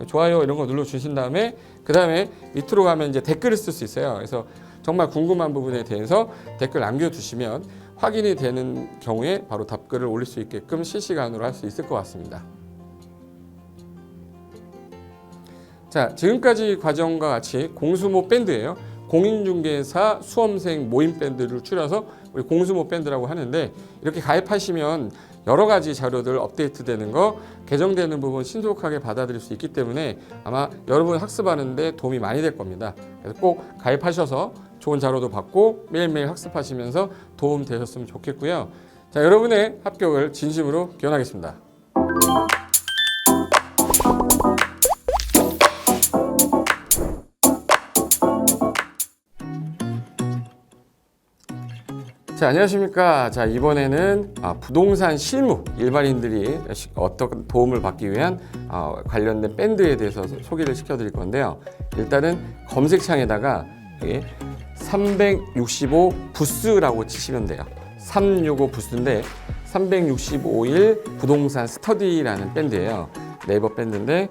좋아요 이런 거 눌러주신 다음에 그 다음에 밑으로 가면 이제 댓글을 쓸 수 있어요. 그래서 정말 궁금한 부분에 대해서 댓글 남겨주시면 확인이 되는 경우에 바로 답글을 올릴 수 있게끔 실시간으로 할 수 있을 것 같습니다. 자, 지금까지 과정과 같이 공수모 밴드예요. 공인중개사 수험생 모임 밴드를 줄여서 우리 공수모 밴드라고 하는데 이렇게 가입하시면 여러 가지 자료들 업데이트되는 거 개정되는 부분 신속하게 받아들일 수 있기 때문에 아마 여러분 학습하는데 도움이 많이 될 겁니다. 그래서 꼭 가입하셔서 좋은 자료도 받고 매일매일 학습하시면서 도움 되셨으면 좋겠고요. 자, 여러분의 합격을 진심으로 기원하겠습니다. 자, 안녕하십니까. 자, 이번에는 부동산 실무 일반인들이 어떤 도움을 받기 위한 관련된 밴드에 대해서 소개를 시켜드릴 건데요. 일단은 검색창에다가 365 부스라고 치시면 돼요. 365 부스인데 365일 부동산 스터디라는 밴드예요. 네이버 밴드인데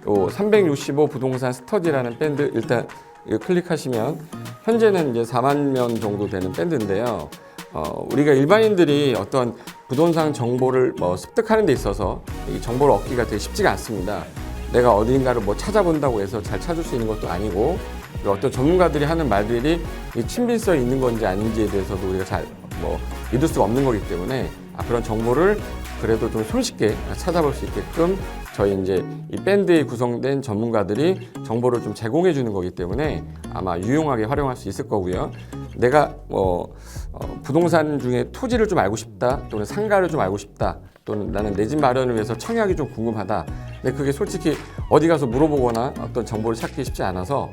요 365 부동산 스터디라는 밴드 일단 클릭하시면 현재는 이제 4만 명 정도 되는 밴드인데요. 우리가 일반인들이 어떤 부동산 정보를 습득하는 데 있어서 이 정보를 얻기가 되게 쉽지가 않습니다. 내가 어딘가를 찾아본다고 해서 잘 찾을 수 있는 것도 아니고 어떤 전문가들이 하는 말들이 이 친밀성이 있는 건지 아닌지에 대해서도 우리가 잘 믿을 수가 없는 거기 때문에 그런 정보를 그래도 좀 손쉽게 찾아볼 수 있게끔 저희 이제 이 밴드에 구성된 전문가들이 정보를 좀 제공해 주는 거기 때문에 아마 유용하게 활용할 수 있을 거고요. 내가 부동산 중에 토지를 좀 알고 싶다 또는 상가를 좀 알고 싶다 또는 나는 내 집 마련을 위해서 청약이 좀 궁금하다. 근데 그게 솔직히 어디 가서 물어보거나 어떤 정보를 찾기 쉽지 않아서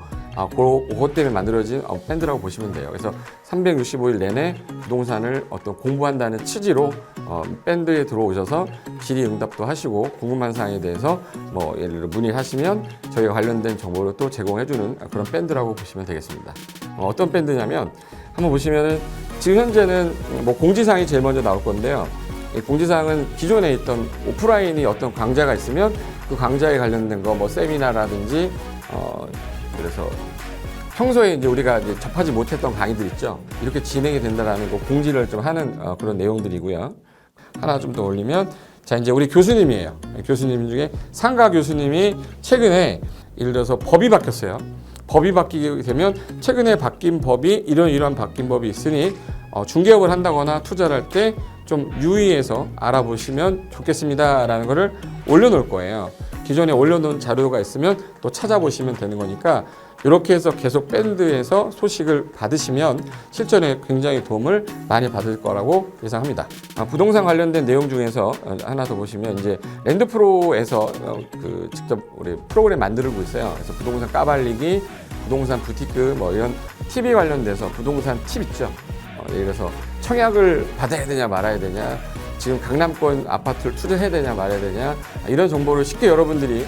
그것 때문에 만들어진 밴드라고 보시면 돼요. 그래서 365일 내내 부동산을 어떤 공부한다는 취지로 밴드에 들어오셔서 질의응답도 하시고 궁금한 사항에 대해서 뭐 예를 들어 문의하시면 저희가 관련된 정보를 또 제공해주는 그런 밴드라고 보시면 되겠습니다. 어떤 밴드냐면 한번 보시면은 지금 현재는 뭐 공지사항이 제일 먼저 나올 건데요. 이 공지사항은 기존에 있던 오프라인이 어떤 강좌가 있으면 그 강좌에 관련된 거 뭐 세미나라든지 그래서 평소에 이제 우리가 이제 접하지 못했던 강의들 있죠. 이렇게 진행이 된다라는 거 공지를 좀 하는 그런 내용들이고요. 하나 좀 더 올리면 자 이제 우리 교수님이에요. 교수님 중에 상가 교수님이 최근에 예를 들어서 법이 바뀌었어요. 법이 바뀌게 되면 최근에 바뀐 법이 이런 바뀐 법이 있으니 중개업을 한다거나 투자를 할 때 좀 유의해서 알아보시면 좋겠습니다라는 거를 올려놓을 거예요. 기존에 올려놓은 자료가 있으면 또 찾아보시면 되는 거니까 이렇게 해서 계속 밴드에서 소식을 받으시면 실전에 굉장히 도움을 많이 받을 거라고 예상합니다. 부동산 관련된 내용 중에서 하나 더 보시면 이제 랜드프로에서 그 직접 우리 프로그램 만들고 있어요. 그래서 부동산 까발리기, 부동산 부티크 뭐 이런 TV 관련돼서 부동산 팁 있죠. 예를 들어서 청약을 받아야 되냐 말아야 되냐, 지금 강남권 아파트를 투자해야 되냐 말아야 되냐, 이런 정보를 쉽게 여러분들이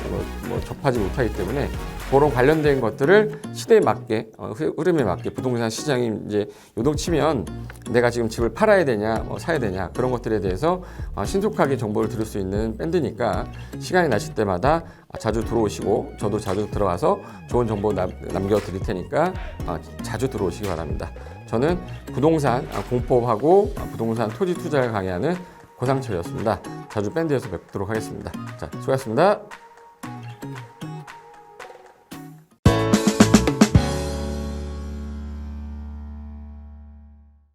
뭐 접하지 못하기 때문에 그런 관련된 것들을 시대에 맞게 흐름에 맞게 부동산 시장이 이제 요동치면 내가 지금 집을 팔아야 되냐 사야 되냐 그런 것들에 대해서 신속하게 정보를 들을 수 있는 밴드니까 시간이 나실 때마다 자주 들어오시고 저도 자주 들어와서 좋은 정보 남겨드릴 테니까 자주 들어오시기 바랍니다. 저는 부동산 공법하고 부동산 토지 투자를 강의하는 고상철이었습니다. 자주 밴드에서 뵙도록 하겠습니다. 자, 수고하셨습니다.